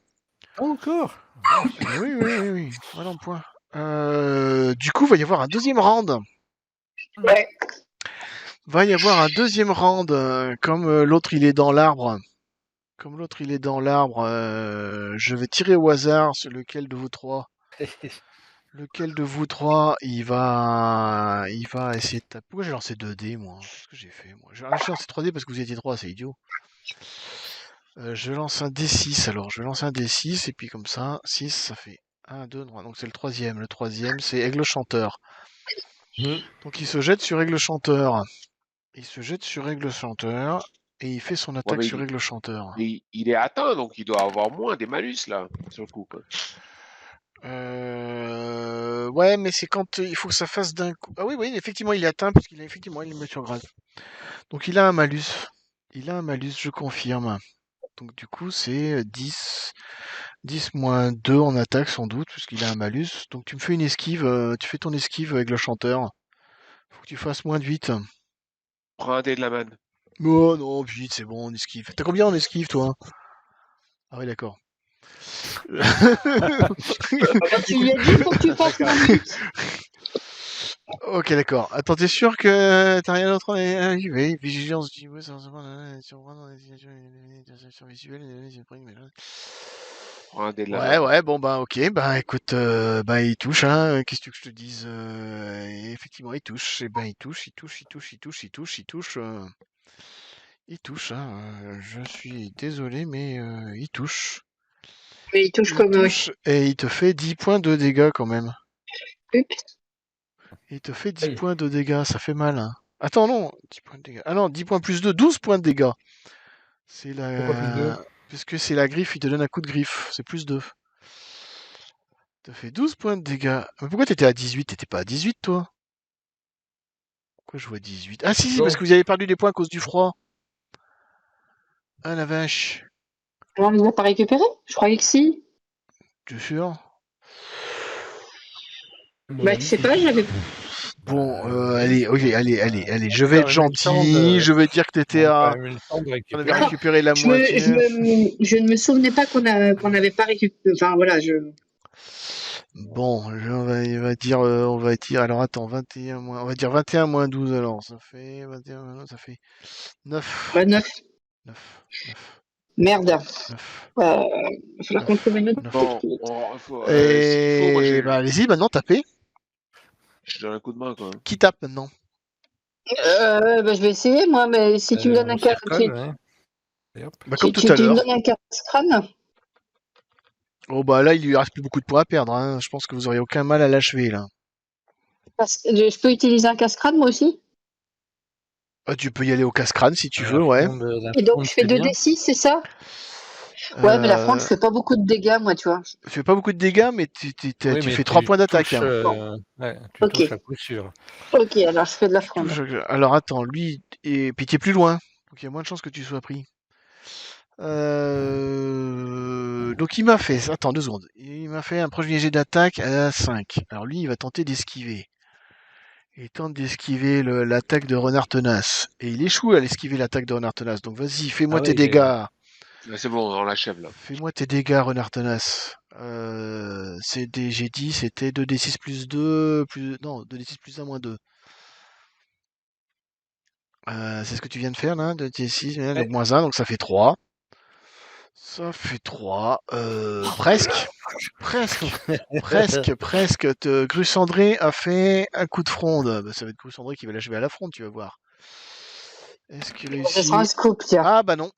Encore? Oui, mal en point. Du coup, va y avoir un deuxième round. Ouais. Va y avoir un deuxième round, comme l'autre il est dans l'arbre. Comme l'autre il est dans l'arbre, je vais tirer au hasard sur lequel de vous trois. Lequel de vous trois, il va essayer de taper. Pourquoi j'ai lancé 2D, moi? Qu'est-ce que j'ai fait, moi? J'ai lancé 3D parce que vous étiez 3, c'est idiot. Je lance un D6, alors. Je vais lancer un D6, et puis comme ça, 6, ça fait 1, 2, 3. Donc c'est le troisième. Le troisième, c'est Aigle Chanteur. Donc il se jette sur Aigle Chanteur. Il se jette sur Aigle Chanteur, et il fait son attaque mais sur Aigle Chanteur. il est atteint, donc il doit avoir moins des malus, là, sur le coup. Quoi. Ouais, mais c'est quand il faut que ça fasse d'un coup. Ah oui, effectivement, il est atteint, parce qu'il a effectivement, il est sur grade. Donc il a un malus. Il a un malus, je confirme. Donc du coup, c'est 10. 10 moins 2 en attaque, sans doute, puisqu'il a un malus. Donc tu me fais une esquive, tu fais ton esquive avec le chanteur. Faut que tu fasses moins de 8. Prends un dé de la manne. Oh non, 8, c'est bon, on esquive. T'as combien en esquive, toi? Ah oui, d'accord. Tu lui as dit, faut que tu fasses moins de 8. Ok, d'accord. Attends, t'es sûr que t'as rien d'autre? J'y vais. Vigilance du ouais, Prends un dé de la manne. ouais, bon, bah, ok. Bah, écoute, bah, il touche, hein. Qu'est-ce que je te dise? Effectivement, il touche. Eh ben, il touche. Il touche, hein. Je suis désolé, mais il touche. Mais il touche Il comme. touche et il te fait 10 points de dégâts quand même. Oups. Il te fait 10 Aïe. points de dégâts, ça fait mal. Hein. Attends, non, 10 points de dégâts. Ah non, 10 points plus 2, 12 points de dégâts. C'est Pourquoi plus 2? Puisque c'est la griffe, il te donne un coup de griffe. C'est plus 2. T'as fait 12 points de dégâts. Mais pourquoi t'étais à 18? T'étais pas à 18, toi? Pourquoi je vois 18? Ah si, parce que vous avez perdu des points à cause du froid. Ah la vache. On les a pas récupérés? Je croyais que si. Tu es sûr? Bah, tu sais pas, j'avais. Bon, allez, ok, allez. Je vais être gentil. Je vais dire que t'étais à. On avait récupéré la moitié. Je ne me souvenais pas qu'on n'avait pas récupéré. Enfin, voilà, Bon, on va dire, alors attends, 21 moins, on va dire 21 moins 12 alors, ça fait 21, ça fait 9. Bah, 9. 9. Merde. 9. Il va falloir qu'on trouve une autre. Bon, s'il faut, moi Et bah allez-y, maintenant tapez. je donne un coup de main, quoi. Qui tape maintenant? Bah, je vais essayer, moi, mais si tu me donnes un casque. Bah, comme tout à Tu me l'heure. donnes un casse-crâne? Oh bah là, il lui reste plus beaucoup de points à perdre. Hein. Je pense que vous aurez aucun mal à l'achever là. Je peux utiliser un casse-crâne, moi aussi? Ah, tu peux y aller au casse-crâne si tu veux, ouais. Et donc, je fais 2d6, c'est ça? Ouais, mais la fronde, je fais pas beaucoup de dégâts, moi, tu vois. Tu fais pas beaucoup de dégâts, mais tu fais 3 points d'attaque. Hein. Ouais, tu touches à coup sûr. Ok, alors je fais de la fronde. Alors attends, lui, et puis tu es plus loin. Donc il y a moins de chances que tu sois pris. Donc il m'a fait, attends 2 secondes, il m'a fait un premier jet d'attaque à 5. Alors lui il va tenter d'esquiver. Il tente d'esquiver l'attaque de Renard Tenace. Et il échoue à l'esquiver l'attaque de Renard Tenace. Donc vas-y, fais-moi tes dégâts. C'est bon, on l'achève là. Fais-moi tes dégâts, Renard Tenace. J'ai dit c'était 2d6 plus 2, non, 2d6 plus 1 moins 2. C'est ce que tu viens de faire là, 2d6, donc moins 1, donc ça fait 3. Ça fait 3. Presque. Grusandré a fait un coup de fronde. Bah, ça va être Grusandré qui va l'achever à la fronde, tu vas voir. Est-ce qu'il réussit? Ce sera un scoop, tiens. Ah bah non.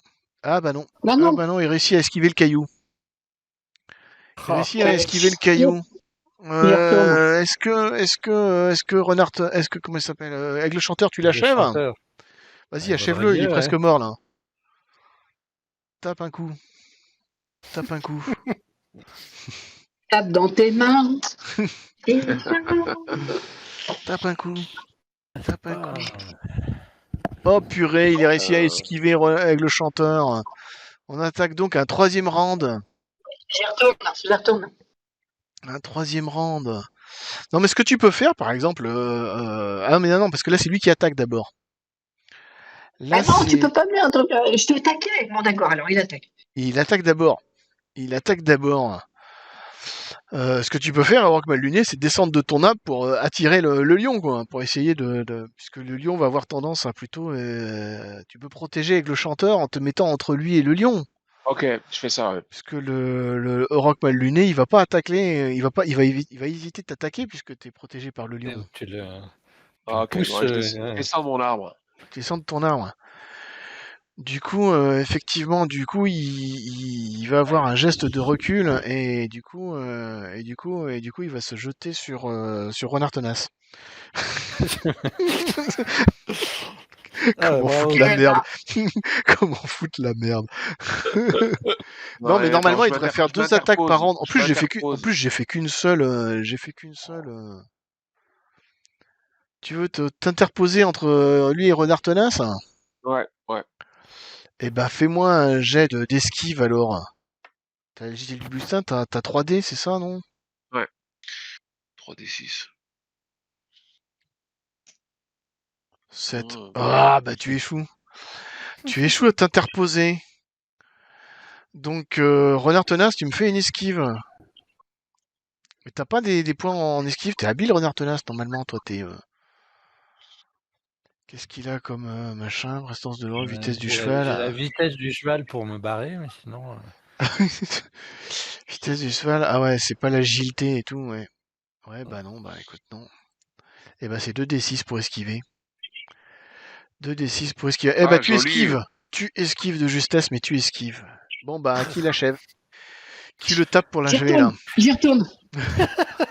Il réussit à esquiver le caillou. Il réussit à esquiver le caillou. retourne. Est-ce que Renard, comment il s'appelle, Aigle Chanteur, tu Le l'achèves? chanteur. Vas-y, Il achève-le, vaudrait il est mieux, presque ouais. mort là. Tape un coup. Tape un coup. Tape dans tes mains. Tape un coup. Tape un Ah, coup. Oh purée, il est réussi à esquiver Aigle Chanteur. On attaque donc un troisième round. Je retourne. Un troisième round. Non, mais ce que tu peux faire, par exemple... Ah, mais non, parce que là, c'est lui qui attaque d'abord. Là, Ah non, tu c'est... peux pas me mettre un truc. Je t'ai attaqué. Bon, d'accord, alors il attaque. Il attaque d'abord. Il attaque d'abord. Ce que tu peux faire, avoir que mal luné, c'est descendre de ton arbre pour attirer le lion, quoi. Pour essayer puisque le lion va avoir tendance à plutôt... tu peux protéger avec le chanteur en te mettant entre lui et le lion. Ok, je fais ça. Ouais. Puisque le Rock mal luné, il va pas attaquer, il va éviter de t'attaquer puisque tu es protégé par le lion. tu le Ah, ok, pousses. bon, je descends mon arbre. Tu descends de ton arbre. Du coup, effectivement, il va avoir un geste de recul et du coup, il va se jeter sur Renard Tenace. Comment bravo. foutre la merde. Comment foutre la merde. Non, mais Ouais, normalement, attends, il devrait faire 2 attaques par round. En plus, je j'ai fait qu'une seule. Tu veux t'interposer entre lui et Renard Tenace? Ouais, ouais. Eh ben, fais-moi un jet d'esquive alors. T'as le jet du butin, t'as 3D, c'est ça, non? 3d6. 7. Oh. Ah, bah tu échoues. Tu échoues à t'interposer. Donc, Renard Tenace, tu me fais une esquive. Mais t'as pas des points en esquive, t'es habile, Renard Tenace, normalement, toi, t'es... Qu'est-ce qu'il a comme machin? Résistance de l'eau, vitesse du J'ai cheval. la vitesse du cheval pour me barrer, mais sinon. Vitesse du cheval, ah ouais, c'est pas l'agilité et tout, ouais. Ouais, bah non, bah écoute, non. Eh bah c'est 2d6 pour esquiver. 2d6 pour esquiver. Eh bah tu joli. esquives. Tu esquives de justesse, mais tu esquives. Bon bah qui l'achève? Qui le tape pour l'achever là? J'y retourne.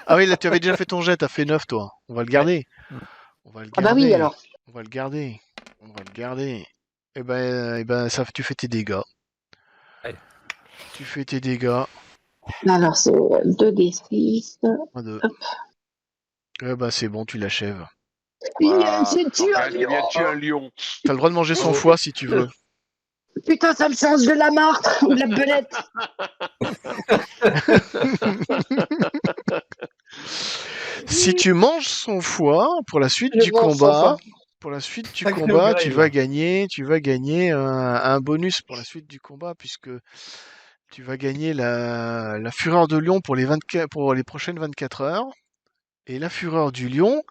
Ah oui, là tu avais déjà fait ton jet, t'as fait 9 toi. On va le garder. On va le garder. Ah bah oui, alors. On va le garder. On va le garder. Eh ben ça, tu fais tes dégâts. Ouais. Tu fais tes dégâts. Alors, c'est 2d6. 1, 2. Hop. Eh ben c'est bon, tu l'achèves. Voilà. C'est tué un Il vient de tuer un lion. T'as le droit de manger son foie si tu veux. Putain, ça me change de la martre ou de la belette. Si tu manges son foie pour la suite Je du mange son combat, foie. Sacré tu upgrade. vas gagner un bonus pour la suite du combat puisque tu vas gagner la fureur de lion pour les prochaines 24 heures. Et la fureur du lion,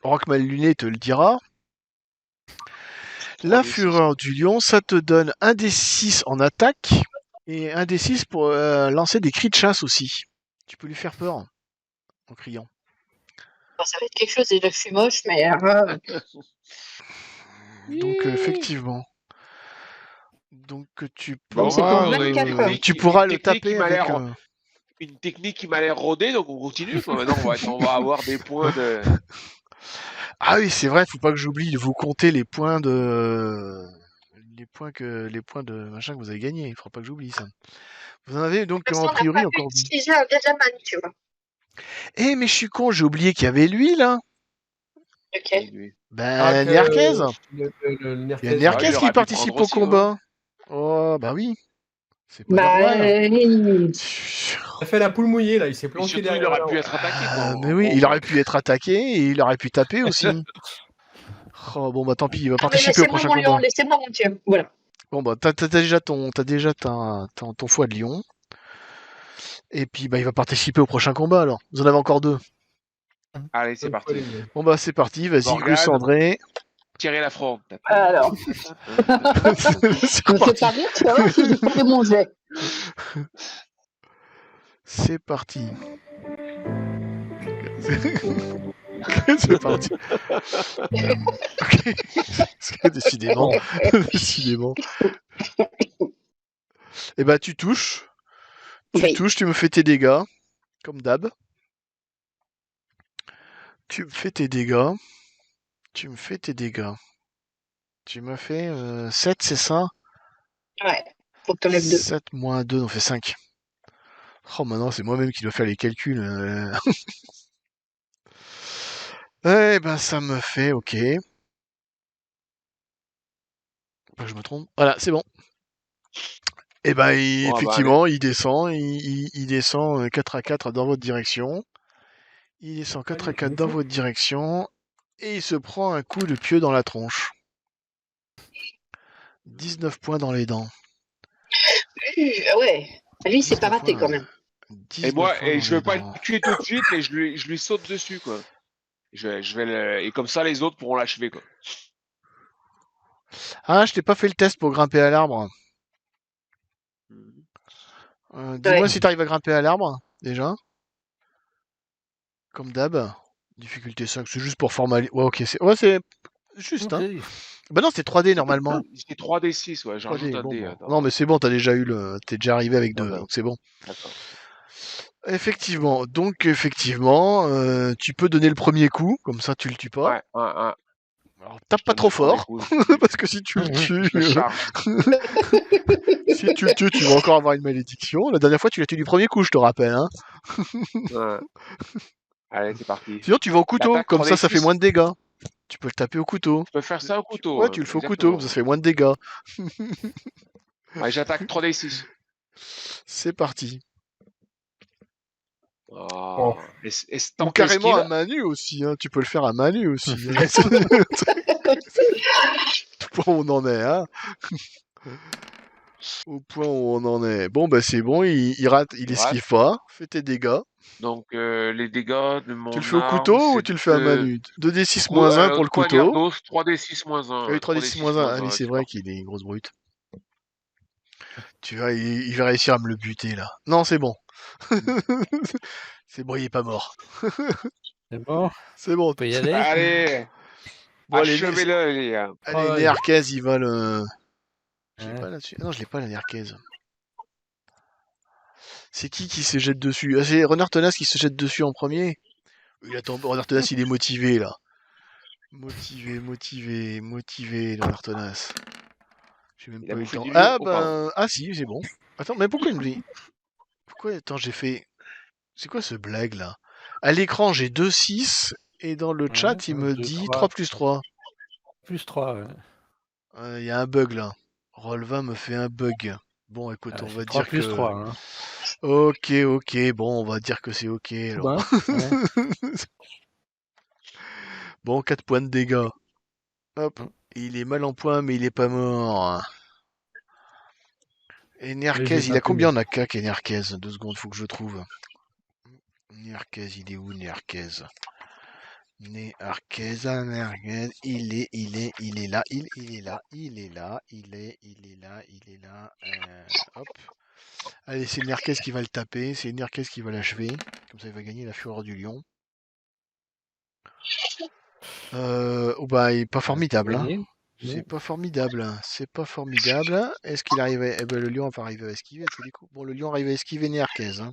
Rock Malluné te le dira. La fureur du lion, ça te donne un des 6 en attaque et un des 6 pour lancer des cris de chasse aussi. Tu peux lui faire peur en criant. Ça va être quelque chose, déjà je suis moche, mais... Donc effectivement. Donc tu Donc, c'est pour pourras, 24 heures. tu pourras le technique qui taper m'a avec... l'air- Une technique qui m'a l'air rodée, donc on continue. Quoi. Maintenant, on va avoir des points de. Ah oui, c'est vrai, faut pas que j'oublie de vous compter les points de... Les points de machin que vous avez gagnés. Il faudra pas que j'oublie ça. Vous en avez donc Parce a qu'on n'a priori pas encore... utilisé un Deadman, tu vois. Eh mais je suis con, j'ai oublié qu'il y avait lui là. Lequel? Ben, Nerkez. Le Il y a Nerkez. Nerkez il aurait qui pu participe prendre au aussi, combat. Oh, bah oui. C'est pas Bah, normal. Il a fait la poule mouillée, là. Il s'est Et planqué surtout, il derrière aurait là-haut. pu être attaqué. Ah, Quoi. mais oui, il aurait pu être attaqué et il aurait pu taper aussi. Oh, bon, bah tant pis, il va Ah, mais participer au laissez-moi prochain mon lion, combat. laissez-moi mon dieu. Voilà. Bon, bah t'as déjà ton foie de lion. Et puis, bah il va participer au prochain combat alors. Vous en avez encore 2. Allez, c'est parti. Bon, bah c'est parti, vas-y, Morgane. Glucendré. Tirez la fronde. Alors, C'est je me fais parti. pas rire, tu vas voir si j'ai fait mon jet. C'est parti. C'est parti. Ok. Décidément. Décidément. Et bah tu touches. Tu Oui. touches, tu me fais tes dégâts, comme d'hab. Tu me fais tes dégâts. Tu me fais tes dégâts. Tu m'as fait 7, c'est ça? Ouais. Faut que t'enlèves 2. 7 moins 2, on fait 5. Oh, maintenant, c'est moi-même qui dois faire les calculs. Eh ben, ça me fait, ok. Pas que je me trompe. Voilà, c'est bon. Eh ben, Bon, bah, allez. effectivement, il descend. Il descend 4 à 4 dans votre direction. Il descend 4 à Allez, 4 je dans descends. votre direction. Et il se prend un coup de pieu dans la tronche. 19 points dans les dents. Ah ouais. Lui, c'est pas 19 raté points, quand même. 19 Et moi, points et dans je les veux pas dents. le tuer tout de suite, et je lui saute dessus, quoi. Je vais et comme ça, les autres pourront l'achever, quoi. Ah, je t'ai pas fait le test pour grimper à l'arbre. Dis-moi Ouais. si t'arrives à grimper à l'arbre, déjà. Comme d'hab. Difficulté 5, c'est juste pour formaliser. Ouais, ok, c'est juste, hein. Ok. Bah non, c'est 3D normalement. C'est 3D6, ouais, j'en rajoute 3D, un bon, dé. bon. Attends, Non, mais c'est bon, t'as déjà eu t'es déjà arrivé avec 2, d'accord. donc c'est bon. D'accord. Effectivement, donc effectivement, tu peux donner le premier coup, comme ça tu le tues pas. Ouais, Alors tape je pas donne trop le premier fort, coup, je le tue. parce que si tu le tues, Je le charge. si tu le tues, tu vas encore avoir une malédiction. La dernière fois, tu l'as tué du premier coup, je te rappelle, hein. Ouais. Allez, c'est parti. Sinon, tu vas au couteau, L'attaque comme ça fait 3D6. moins de dégâts. Tu peux le taper au couteau. Je peux faire ça au couteau, Ouais, tu le fais au couteau, exactement. comme ça fait moins de dégâts. Ouais, j'attaque 3D6. C'est parti. Oh. Et Ou tant carrément à esquive. main nue aussi, hein. Tu peux le faire à main nue aussi. Hein. Au point où on en est, hein. Au point où on en est. Bon, bah c'est bon, il rate, il Il rate. esquive pas. Fais tes dégâts. Donc, les dégâts de mon Tu le fais au arme, couteau ou c'est tu le fais à main nue? 2d6 coup, moins 1 pour le couteau. poignardos, 3D6 moins 1. Ah oui, 3d6 moins 1. Ah oui, Ouais, c'est c'est vrai parti. qu'il est une grosse brute. Tu vois, il va réussir à me le buter là. Non, c'est bon. C'est bon, il est pas mort. C'est bon, C'est bon. on peut y aller. Allez, Bon, allez, achevez-le, les gars. allez, Ouais. Néarquez, il va le. Je l'ai Ouais. pas là-dessus. Ah non, je l'ai pas la Néarquez. C'est qui se jette dessus? Ah, c'est Renard Tenace qui se jette dessus en premier. Il attend. Renard Tenace, il est motivé là. Motivé, Renard Tenace. J'ai même Il pas a eu le bouffé temps. du lion. Ah Oh, pardon. ben. Ah si, c'est bon. Attends, mais pourquoi il me dit. Pourquoi. Attends, j'ai fait. C'est quoi ce blague là? À l'écran, j'ai 2-6 et dans le Ouais, chat, il 1, me 2, dit 3. 3 plus 3. Plus 3, ouais. Il y a un bug là. Roll20 me fait un bug. Bon, écoute, Ah, on c'est va 3 dire plus que. 3. Hein. Ok, bon, on va dire que c'est ok alors. Bah, ouais. Bon, 4 points de dégâts. Hop. Mm. Il est mal en point, mais il est pas mort. Et Mais je Néarquez, l'ai il a pas combien tenu. en AK, Néarquez? 2 secondes, faut que je trouve. Néarquez, il est où, Néarquez? Néarquez, il est là, il est là. Hop. Allez, c'est Néarquez qui va le taper, c'est Néarquez qui va l'achever. Comme ça, il va gagner la fureur du lion. Oh bah, il est pas formidable, hein. Gagné. C'est pas formidable, hein. C'est pas formidable. Est-ce qu'il arrive à... Eh ben, le lion va arriver à esquiver à tous les coups. Bon, le lion arrive à esquiver Néarquez, hein.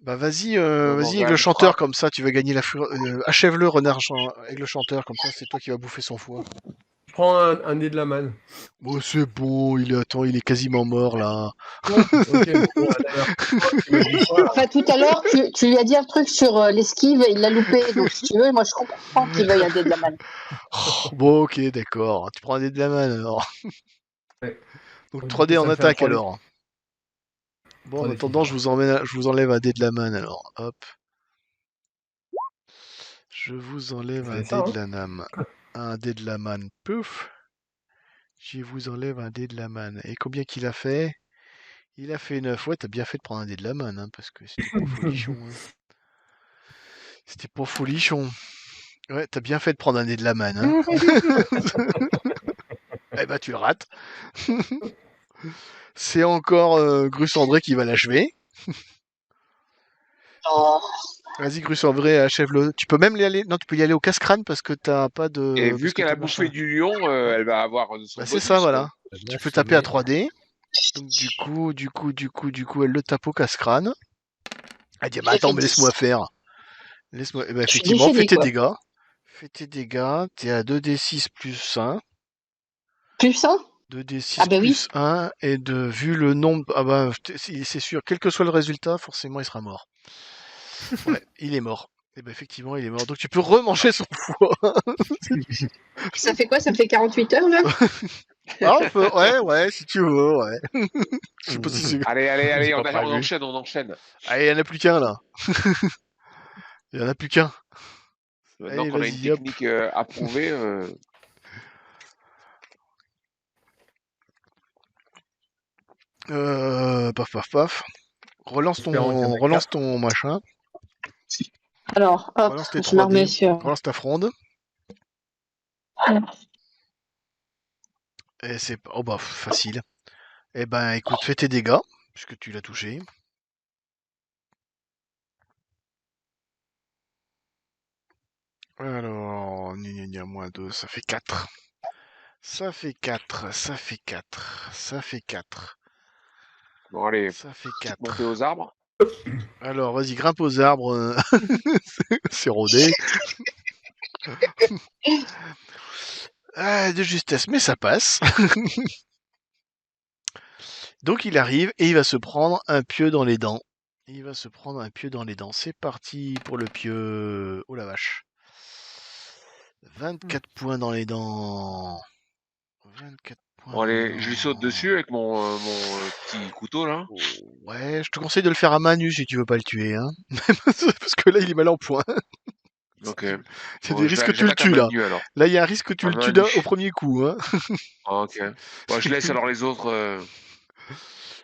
Bah vas-y, vas-y avec le Morgane chanteur, frappe. comme ça tu vas gagner la fureur. Achève-le, renard avec le chanteur, comme ça c'est toi qui vas bouffer son foie. Je prends un dé de la manne. Bon, c'est bon, attends, il est quasiment mort là. Ok, bon, la dernière fois, tu m'as dit ça. Enfin, tout à l'heure, tu lui as dit un truc sur l'esquive et il l'a loupé. Donc, si tu veux, moi, je comprends qu'il veuille un dé de la manne. Oh, bon, ok, d'accord. Tu prends un dé de la main alors. Ouais. Donc Donc, 3D du coup, en ça me fait un attaque 3D. alors. Bon, en 3D6, attendant, je vous enlève un dé de la main alors. Hop. Je vous enlève un C'est dé ça, de hein. la manne. Un dé de la manne. Pouf. Je vous enlève un dé de la manne. Et combien qu'il a fait? Il a fait 9. Ouais, t'as bien fait de prendre un dé de la manne, hein, parce que c'était pas folichon. Hein. C'était pas folichon. Ouais, t'as bien fait de prendre un dé de la manne. Hein. Eh ben, tu le rates. C'est encore Grus André qui va l'achever. Oh. Vas-y, Grus André, achève-le. Tu peux même y aller. Non, tu peux y aller au casse-crâne parce que t'as pas de. Et Parce vu que qu'elle a t'as bouffé machin. du lion, elle va avoir son Bah, c'est bonus, ça, quoi. voilà. Tu peux taper à 3D. Donc du coup, elle le tape au casse-crâne. Elle dit, J'ai bah attends, fait mais 10. laisse-moi faire. Laisse-moi. Eh ben, Je suis effectivement, fais déchaînée, tes quoi. dégâts. Fais tes dégâts. T'es à 2d6 plus 1. Plus ça? 2d6 Ah ben oui. plus 1. Et vu le nombre. Ah bah, c'est sûr, quel que soit le résultat, forcément, il sera mort. Ouais, il est mort. Et ben effectivement, il est mort. Donc tu peux remanger son foie. Ça fait quoi? Ça me fait 48 heures, là? Ah, on peut. Ouais, si tu veux, ouais. Je sais pas si c'est. Allez, C'est on, pas on prévu. enchaîne, on enchaîne. Allez, il y en a plus qu'un là. Il y en a plus qu'un. Maintenant Allez, qu'on a une vas-y, hop. technique approuvée, Paf, paf, paf. Espérons qu'il y en a Relance 4. ton machin. Alors, hop, Relance tes je me remets 3D. sur. Relance ta fronde. Et c'est. Oh bah, facile. Eh ben, écoute, fais tes dégâts, puisque tu l'as touché. Alors, moins 2, ça fait 4. Ça fait 4, ça fait 4, ça fait 4, bon allez, ça fait petite montée 4. aux arbres. Alors, vas-y, grimpe aux arbres. C'est rodé. Ah, de justesse, mais ça passe. Donc, il arrive et il va se prendre un pieu dans les dents. Il va se prendre un pieu dans les dents. C'est parti pour le pieu. Oh la vache. 24 points dans les dents. 24 points Bon dans les allez, je lui saute dessus dents. avec mon petit couteau là. Oh, ouais, je te conseille de le faire à main nue si tu veux pas le tuer, hein. Parce que là, il est mal en point. Ok. Il y a Bon, des risques que tu le j'attaque à tues, main là. nue alors. Là, il y a un risque que tu À le tues main nue. au premier coup, hein. Ah, ok. Bon, je laisse alors les autres.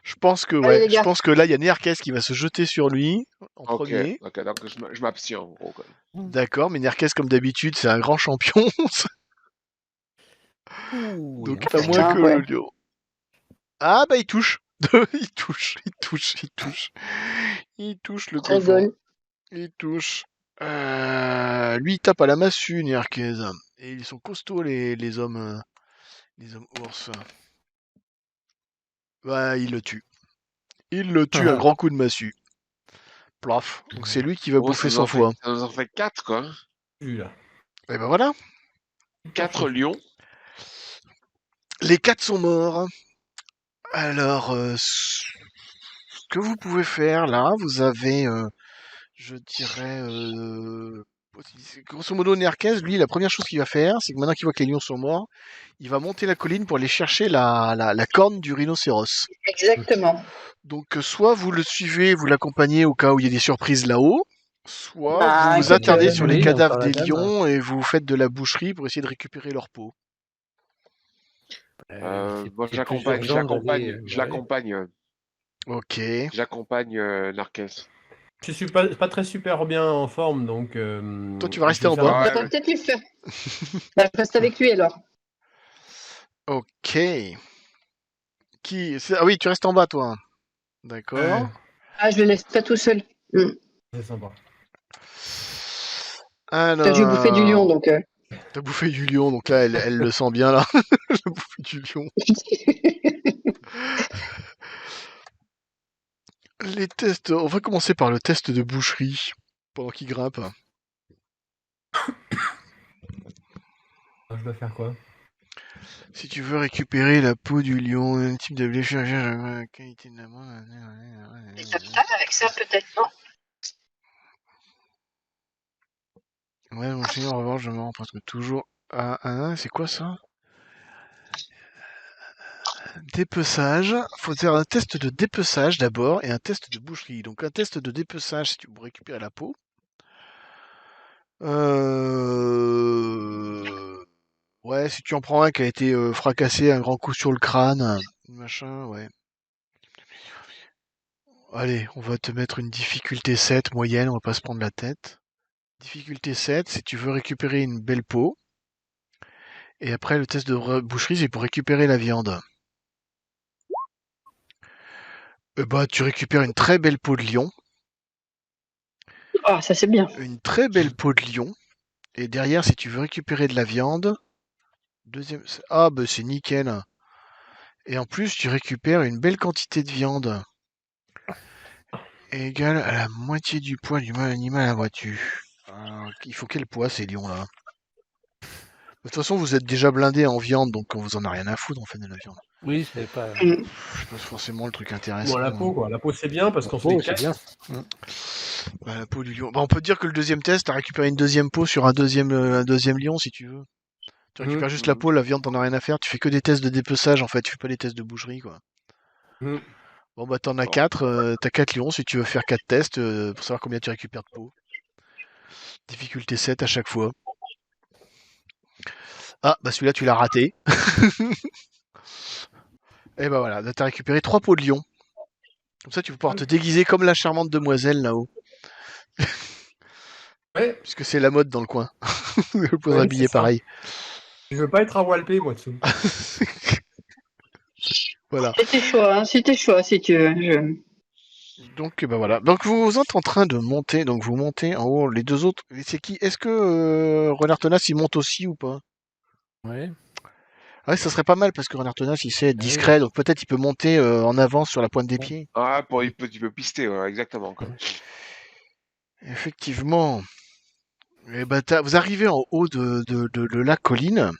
Je pense que, Allez, ouais, les je gars. pense que là, il y a Nerkes qui va se jeter sur lui en Ok, premier. ok, donc je m'abstiens en gros. Quoi. D'accord, mais Nerkes, comme d'habitude, c'est un grand champion. Ouh, Donc, il à en moins Putain, que ouais. le lion. Ah, bah, il touche. Il touche, il touche, il touche. Il touche le Je cochon. rigole. Il touche. Lui, il tape à la massue, Nerkes. Et ils sont costauds, les hommes ours. Bah, il le tue. Il le tue un grand coup de massue. Plaf. Donc c'est lui qui va Bon, bouffer son foie. ça nous en fait 4 quoi. Vu là. Et ben voilà. 4 lions. Les 4 sont morts. Alors, ce que vous pouvez faire là, vous avez, je dirais, grosso modo, Nerkes, lui, la première chose qu'il va faire, c'est que maintenant qu'il voit que les lions sont morts, il va monter la colline pour aller chercher la corne du rhinocéros. Exactement. Donc, soit vous le suivez, vous l'accompagnez au cas où il y a des surprises là-haut, soit vous Bah, vous écoute, attardez sur les Oui, cadavres encore la des dame. lions et vous faites de la boucherie pour essayer de récupérer leur peau. Moi, c'est plus urgent je d'aller. Ok. j'accompagne Narquez. Je suis pas très super bien en forme, donc. Toi, tu vas je rester vais en faire bas. Ah ça ouais, va peut-être lui faire. Bah, je reste avec lui alors. Ok. Ah oui, tu restes en bas, toi. D'accord. Ah, je le laisse pas tout seul. C'est sympa. Je lui ai bouffé du lion, Alors, donc. t'as bouffé du lion, donc là, elle le sent bien, là. J'ai bouffé du lion. Les tests, on va commencer par le test de boucherie, pendant qu'il grimpe. Je dois faire quoi? Si tu veux récupérer la peau du lion, un type de blessure, qualité de la Et ça tape avec ça, peut-être, non? Ouais, mon seigneur, en revanche, je me rends presque toujours à un. C'est quoi ça? Dépeçage. Faut faire un test de dépeçage d'abord et un test de boucherie. Donc un test de dépeçage si tu veux récupérer la peau. Ouais, si tu en prends un qui a été fracassé, un grand coup sur le crâne, machin, ouais. Allez, on va te mettre une difficulté 7 moyenne, on va pas se prendre la tête. Difficulté 7, si tu veux récupérer une belle peau. Et après, le test de boucherie, c'est pour récupérer la viande. Bah, tu récupères une très belle peau de lion. Ah, ça c'est bien. Une très belle peau de lion. Et derrière, si tu veux récupérer de la viande, deuxième. Ah, bah c'est nickel. Et en plus, tu récupères une belle quantité de viande. Égale à la moitié du poids du animal abattu. Il faut quel poids ces lions-là? De toute façon, vous êtes déjà blindé en viande, donc on vous en a rien à foutre en fait de la viande. Oui, c'est pas. Mm. C'est pas forcément le truc Bon, intéressant. la peau, quoi. La peau, c'est bien parce qu'on se Oh, les c'est casse. bien. Bah, la peau du lion. Bah, on peut dire que le deuxième test, t'as récupéré une deuxième peau sur un deuxième lion si tu veux. Tu récupères juste la peau, la viande, t'en as rien à faire. Tu fais que des tests de dépeçage en fait, tu fais pas des tests de boucherie quoi. Mm. Bon bah t'en as Bon. 4, t'as 4 lions si tu veux faire 4 tests pour savoir combien tu récupères de peau. Difficulté 7 à chaque fois. Ah bah celui-là tu l'as raté. Et bah voilà, t'as récupéré 3 peaux de lion. Comme ça tu vas pouvoir te déguiser comme la charmante demoiselle là-haut. Ouais, Puisque c'est la mode dans le coin. Vous pouvez Ouais, habiller c'est ça. pareil. je veux pas être à Walpé, moi, dessous. Voilà. C'était choix si tu veux. Donc bah voilà. Donc vous êtes en train de monter, donc vous montez en haut les deux autres. C'est qui? Est-ce que Renard Tenace il monte aussi ou pas? Ouais. Ouais, ça serait pas mal parce que Renard Tenace il sait être Ah oui. discret, donc peut-être il peut monter en avance sur la pointe des Ouais. pieds. Ah, tu peux pister, ouais, exactement. Quoi. Effectivement. Et bah, vous arrivez en haut de la colline.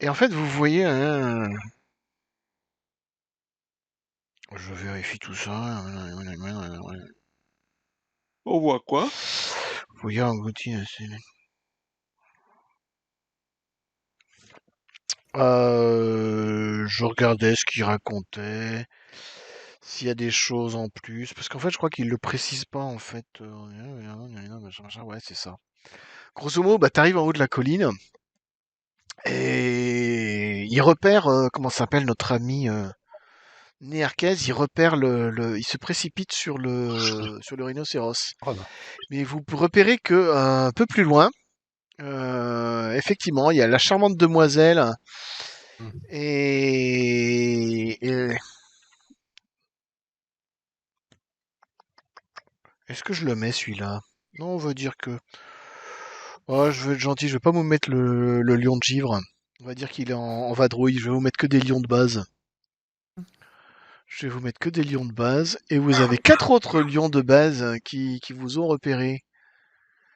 Et en fait, vous voyez Je vérifie tout ça. On voit quoi? Vous voyez un outil. Je regardais ce qu'il racontait. S'il y a des choses en plus. Parce qu'en fait, je crois qu'il le précise pas, en fait. Ouais, c'est ça. Grosso modo, bah, t'arrives en haut de la colline. Et il repère, comment s'appelle notre ami Néarquez, il repère il se précipite sur le rhinocéros. Oh, bah. Mais vous repérez que un peu plus loin, effectivement, il y a la charmante demoiselle Mm. et est-ce que je le mets celui-là? Non, on va dire que oh, je veux être gentil, je vais pas vous mettre le lion de givre. On va dire qu'il est en vadrouille, je vais vous mettre que des lions de base. Je vais vous mettre que des lions de base. Et vous avez 4 autres lions de base qui vous ont repéré.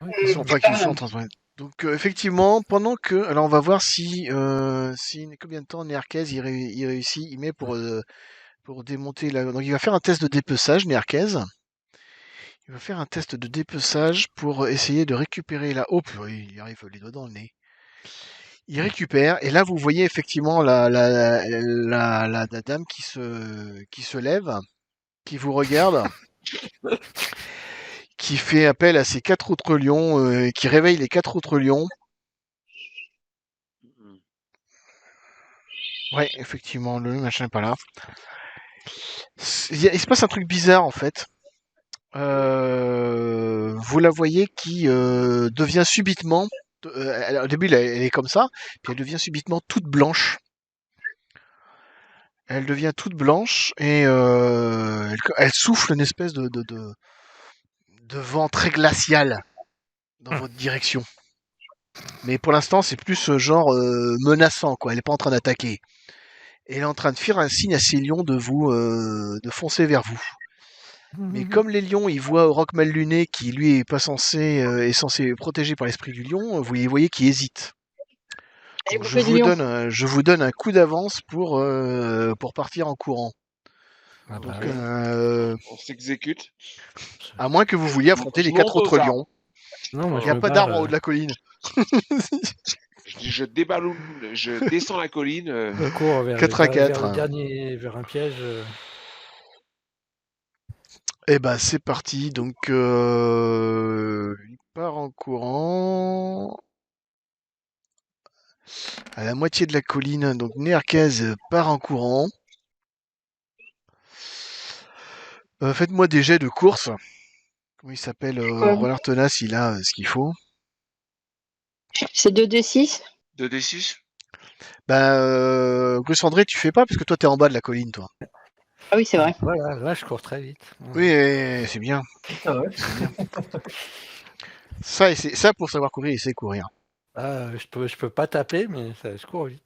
Ouais, Qui sont, enfin, qui sont en train de... Donc, effectivement, pendant que... Alors, on va voir si... combien de temps Néarquez il réussit. Il met pour démonter la... Donc, il va faire un test de dépeçage, Néarquez. Il va faire un test de dépeçage pour essayer de récupérer la... Oh, purée, il arrive les doigts dans le nez. Il récupère, et là vous voyez effectivement la dame qui se lève, qui vous regarde, qui fait appel à ses 4 autres lions, qui réveille les 4 autres lions. Ouais, effectivement, le machin n'est pas là. Il se passe un truc bizarre en fait. Vous la voyez qui devient subitement, au début elle est comme ça, puis elle devient subitement toute blanche. Elle devient toute blanche et elle souffle une espèce de vent très glacial dans votre direction. Mais pour l'instant, c'est plus genre menaçant, quoi. Elle est pas en train d'attaquer. Elle est en train de faire un signe à ses lions de foncer vers vous. Mais comme les lions, ils voient Roc mal luné qui lui est pas est censé protégé par l'esprit du lion, vous les voyez qui hésite. Et Donc vous faites lion. je vous donne un coup d'avance pour partir en courant. Ah, bah, Donc, oui. On s'exécute. à moins que vous vouliez affronter Je les 4 monte aux autres arbres. lions. Non, moi, Il je n'y a me pas barre, d'arbre en haut de la colline. Je déballoune, je descends la colline. je cours vers 4 à 4. vers le dernier, vers un piège. Et bah c'est parti. Donc il part en courant à la moitié de la colline. Donc Néarquez part en courant. Faites-moi des jets de course. Comment il s'appelle Quoi Roller Tenace, il a ce qu'il faut. C'est 2d6. 2d6. Bah Bruce André, tu fais pas parce que toi t'es en bas de la colline, toi. Ah oui, c'est vrai. Voilà, là, je cours très vite. Oui, c'est bien. Ah ouais. Ça pour savoir courir, il sait courir. Ah, je peux pas taper, mais je cours vite.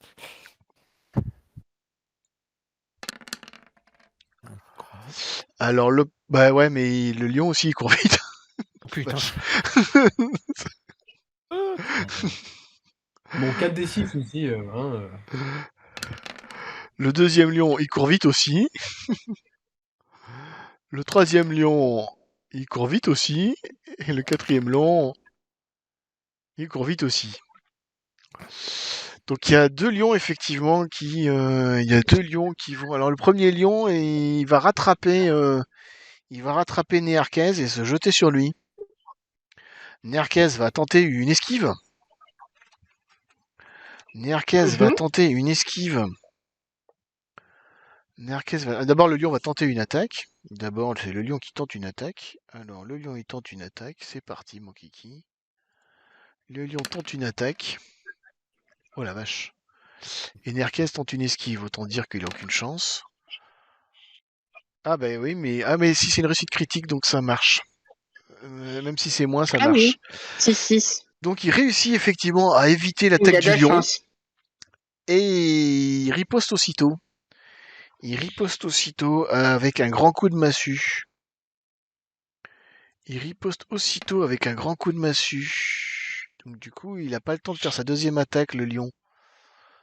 Alors, bah ouais, mais le lion aussi, il court vite. Putain. Bon, 4d6 ici. Le deuxième lion, il court vite aussi. Le troisième lion, il court vite aussi. Et le quatrième lion, il court vite aussi. Donc il y a deux lions effectivement il y a deux lions qui vont. Alors le premier lion, il va rattraper Néarquez et se jeter sur lui. Néarquez va tenter une esquive. D'abord le lion va tenter une attaque. D'abord c'est le lion qui tente une attaque. Alors le lion il tente une attaque. C'est parti mon kiki. Le lion tente une attaque. Oh la vache. Et Néarquez tente une esquive. Autant dire qu'il a aucune chance. Ah bah oui, mais si c'est une réussite critique, donc ça marche. Même si c'est moins, ça Ah marche. oui, 6-6. Donc il réussit effectivement à éviter Il l'attaque a de du la lion chance. et il riposte aussitôt. Avec un grand coup de massue. Donc du coup, il n'a pas le temps de faire sa deuxième attaque, le lion.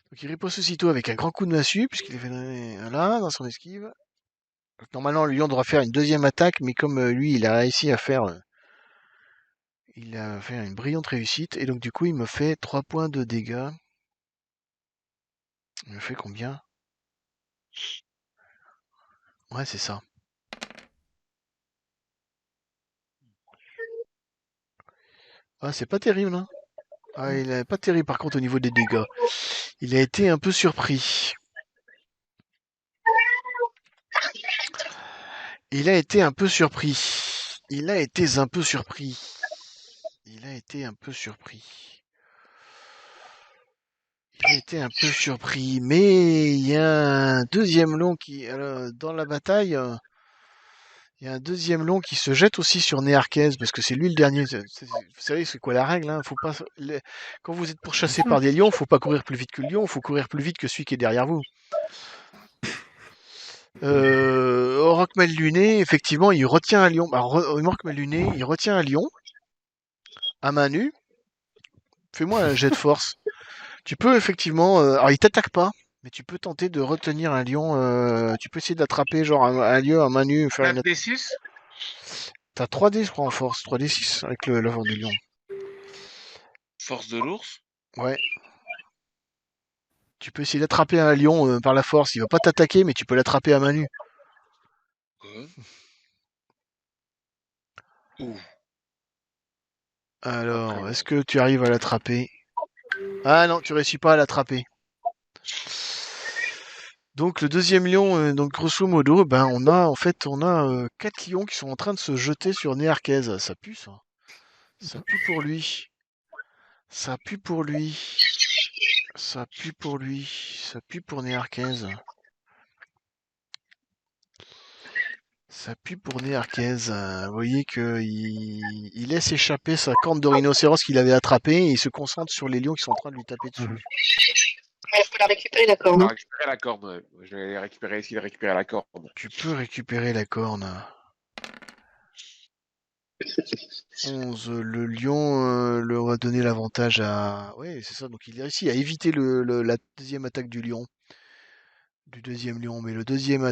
Donc il riposte aussitôt avec un grand coup de massue, puisqu'il est fait là, dans son esquive. Donc, normalement, le lion devra faire une deuxième attaque, mais comme lui, il a réussi à faire... il a fait une brillante réussite, et donc du coup, il me fait 3 points de dégâts. Il me fait combien? Ouais, c'est ça. Ah, c'est pas terrible, hein. Ah, il est pas terrible par contre au niveau des dégâts. Il a été un peu surpris. Il a été un peu surpris. Mais il y a un deuxième lion dans la bataille. Il y a un deuxième lion qui se jette aussi sur Néarquez, parce que c'est lui le dernier. Vous savez, c'est quoi la règle, hein? Faut pas, quand vous êtes pourchassé par des lions, faut pas courir plus vite que le lion, faut courir plus vite que celui qui est derrière vous. Orocmel Luné, effectivement, il retient un lion. Orocmel Luné, il retient un lion à main nue. Fais-moi un jet de force. Tu peux effectivement. Alors, il t'attaque pas, mais tu peux tenter de retenir un lion. Tu peux essayer d'attraper genre un lion à main nue. 4d6. T'as 3D, je crois, en force. 3D6 avec l'avant du lion. Force de l'ours. Ouais. Tu peux essayer d'attraper un lion par la force. Il va pas t'attaquer, mais tu peux l'attraper à main nue. Ouh. Alors, est-ce que tu arrives à l'attraper? Ah non, tu réussis pas à l'attraper. Donc le deuxième lion, donc grosso modo, ben on a 4 lions qui sont en train de se jeter sur Néarquez. Ça pue ça. Ça pue pour lui. Ça pue pour Néarquez. Vous voyez qu'il laisse échapper sa corne de rhinocéros qu'il avait attrapée et il se concentre sur les lions qui sont en train de lui taper dessus. Il faut la récupérer, la corne. On va récupérer la corne. Ouais. Je vais essayer de récupérer la corne. Tu peux récupérer la corne. 11. Le lion leur va donner l'avantage à... Oui, c'est ça. Donc il réussit à éviter la deuxième attaque du lion. Du deuxième lion. Mais le deuxième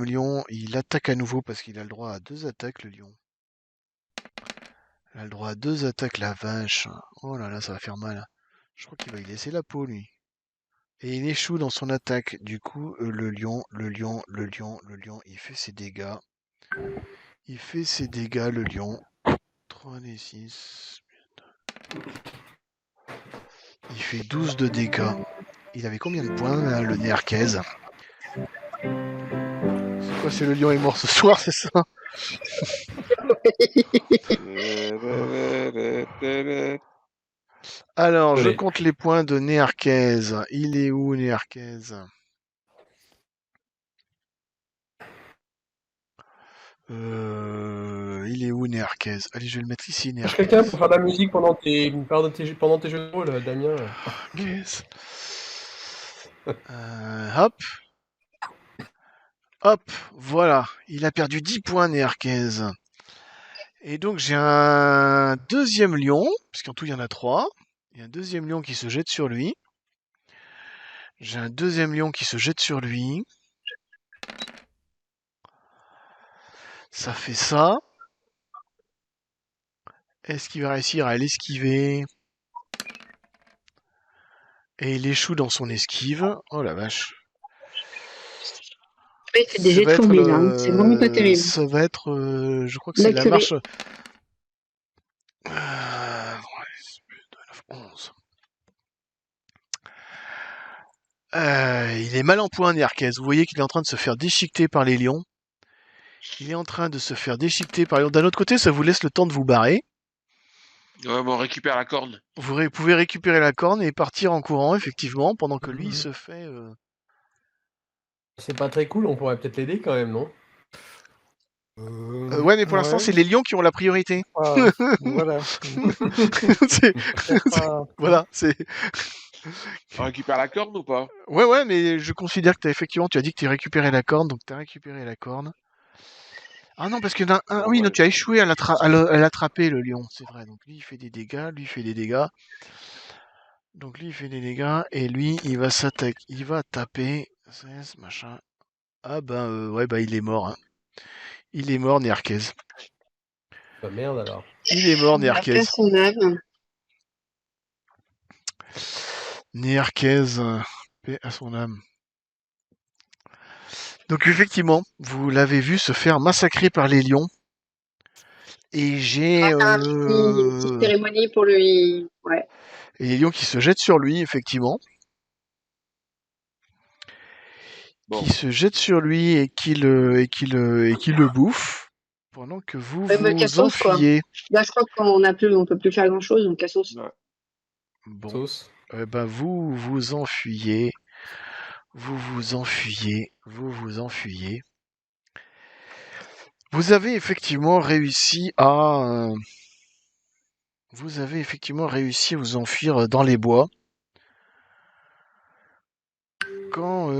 lion, il attaque à nouveau parce qu'il a le droit à 2 attaques, le lion. Il a le droit à 2 attaques, la vache. Oh là là, ça va faire mal. Je crois qu'il va y laisser la peau, lui. Et il échoue dans son attaque. Du coup, le lion, il fait ses dégâts. Le lion. 3d6. Il fait 12 de dégâts. Il avait combien de points, là, le Néarquez? C'est quoi, c'est le lion est mort ce soir, c'est ça? Alors, je compte les points de Néarquez. Il est où, Néarquez? Il est où, Néarquez? Allez, je vais le mettre ici, Néarquez. Quelqu'un pour faire de la musique pendant tes jeux de rôle, Damien. Yes. Hop. Hop, voilà. Il a perdu 10 points, Néarquez. Et donc j'ai un deuxième lion, puisqu'en tout il y en a 3. Il y a un deuxième lion qui se jette sur lui. J'ai un deuxième lion qui se jette sur lui. Ça fait ça. Est-ce qu'il va réussir à l'esquiver? Et il échoue dans son esquive. Oh la vache. Il fait des Ça jets va de être fourmis, là. C'est vraiment pas terrible. Ça va être, je crois que c'est la L'accueil. marche. 11. Il est mal en point, Néarquez. Vous voyez qu'il est en train de se faire déchiqueter par les lions. Il est en train de se faire déchiqueter par les lions. D'un autre côté, ça vous laisse le temps de vous barrer. Ouais, mais on récupère la corne. Vous pouvez récupérer la corne et partir en courant, effectivement, pendant que lui il se fait... C'est pas très cool, on pourrait peut-être l'aider quand même, non? ouais, mais pour l'instant, c'est les lions qui ont la priorité. Voilà. Voilà, c'est... On récupère la corne ou pas? Ouais, mais je considère que effectivement, tu as dit que tu as récupéré la corne, donc tu as récupéré la corne. Ah non, parce que oui, non, tu as échoué à l'attraper, le lion, c'est vrai. Donc lui, il fait des dégâts, lui, il fait des dégâts. Donc lui, il fait des dégâts, et lui, il va s'attaquer, il va taper, 16, machin. Ah ben, ouais, bah il est mort, hein. Il est mort, Néarquez. Bah merde alors. Il est mort, Il a Néarquez. fait son âme. Néarquez, paix à son âme. Donc effectivement, vous l'avez vu se faire massacrer par les lions. Et j'ai... Une petite cérémonie pour lui. Ouais. Et les lions qui se jettent sur lui, effectivement. Bon. Qui se jettent sur lui et qui le bouffent. Pendant que vous Ouais, mais vous Cassos, quoi. enfuyez. Là, je crois qu'on peut plus faire grand-chose, donc Cassos. Ouais. Bon, Sauce. vous vous enfuyez. Vous vous enfuyez. Vous vous enfuyez. Vous avez effectivement réussi à... Vous avez effectivement réussi à vous enfuir dans les bois. Quand...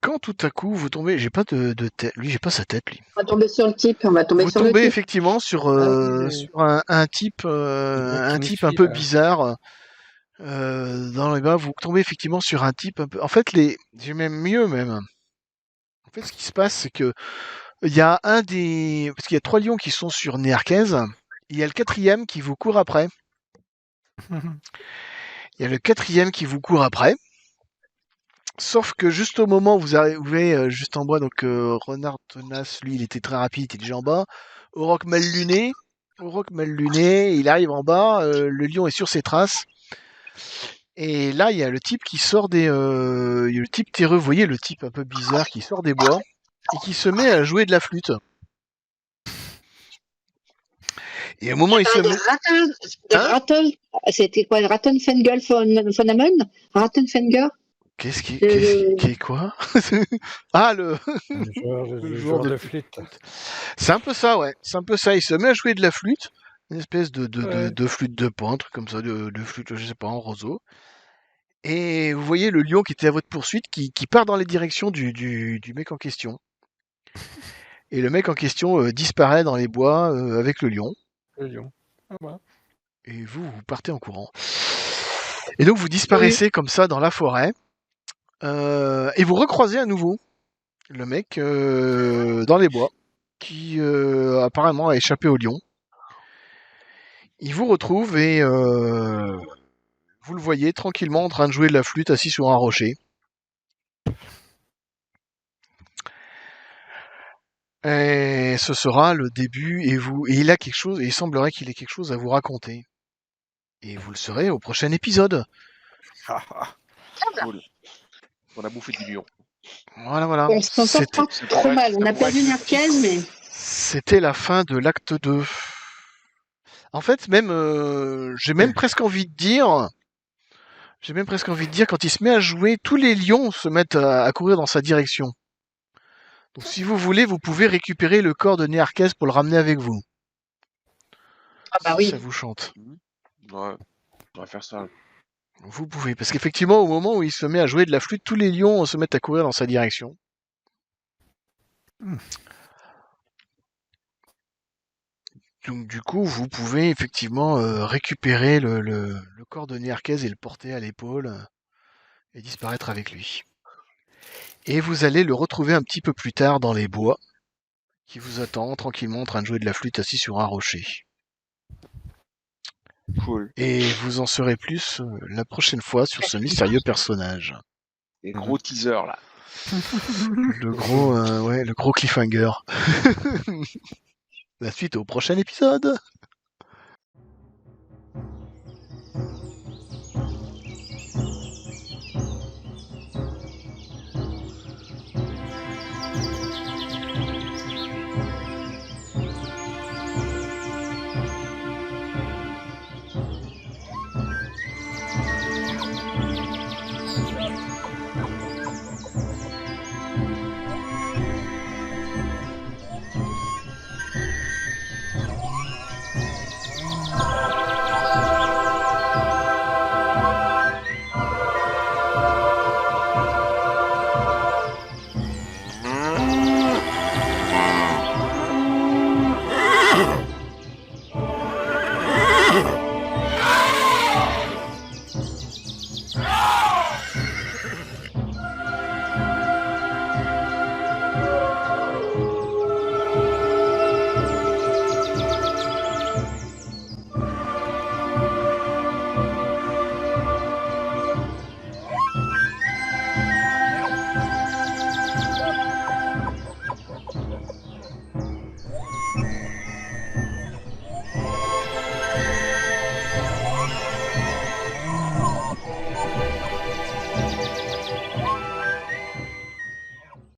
Quand tout à coup vous tombez... J'ai pas de tête. Lui, j'ai pas sa tête, lui. On va tomber sur le type. On va tomber Vous sur le tombez type. effectivement sur, oui. sur un type, un me type suit, un peu là. bizarre. Dans les bas, vous tombez effectivement sur un type un peu. En fait, j'ai même mieux même. En fait, ce qui se passe, c'est que il y a un des, parce qu'il y a 3 lions qui sont sur Néarquez. Il y a le 4e qui vous court après. Il y a le 4e qui vous court après. Sauf que juste au moment où vous arrivez juste en bas, donc Renard Tenace, lui, il était très rapide, il était déjà en bas. Auroch mal luné, il arrive en bas, le lion est sur ses traces. Et là, il y a le type qui sort il y a le type terreux, vous voyez, le type un peu bizarre qui sort des bois et qui se met à jouer de la flûte. Et au moment où il se met... C'était quoi? Rattenfänger Phenomène? Rattenfänger? Qu'est-ce qui est quoi? Ah, le joueur de flûte. C'est un peu ça, ouais. C'est un peu ça. Il se met à jouer de la flûte. Une espèce de flûte de pan, un truc comme ça, de flûte, je sais pas, en roseau. Et vous voyez le lion qui était à votre poursuite qui part dans les directions du mec en question. Et le mec en question disparaît dans les bois avec le lion. Le lion. Ah bah. Et vous partez en courant. Et donc vous disparaissez comme ça dans la forêt. Et vous recroisez à nouveau le mec dans les bois qui apparemment a échappé au lion. Il vous retrouve et vous le voyez tranquillement en train de jouer de la flûte assis sur un rocher. Et ce sera le début et il a quelque chose, et il semblerait qu'il ait quelque chose à vous raconter. Et vous le saurez au prochain épisode. Cool. On a bouffé du lion. Voilà. On s'en sort pas trop mal. On a perdu Néarquez, mais... C'était la fin de l'acte 2. En fait, même, j'ai même presque envie de dire... quand il se met à jouer, tous les lions se mettent à courir dans sa direction. Donc si vous voulez, vous pouvez récupérer le corps de Néarquez pour le ramener avec vous. Ah bah oui. Ça vous chante. Ouais, on va faire ça. Vous pouvez, parce qu'effectivement, au moment où il se met à jouer de la flûte, tous les lions se mettent à courir dans sa direction. Donc du coup, vous pouvez effectivement récupérer le corps de Niarkez et le porter à l'épaule et disparaître avec lui. Et vous allez le retrouver un petit peu plus tard dans les bois, qui vous attend tranquillement en train de jouer de la flûte assis sur un rocher. Cool. Et vous en saurez plus la prochaine fois sur ce mystérieux personnage. Des gros teasers là. Le gros cliffhanger. La suite au prochain épisode.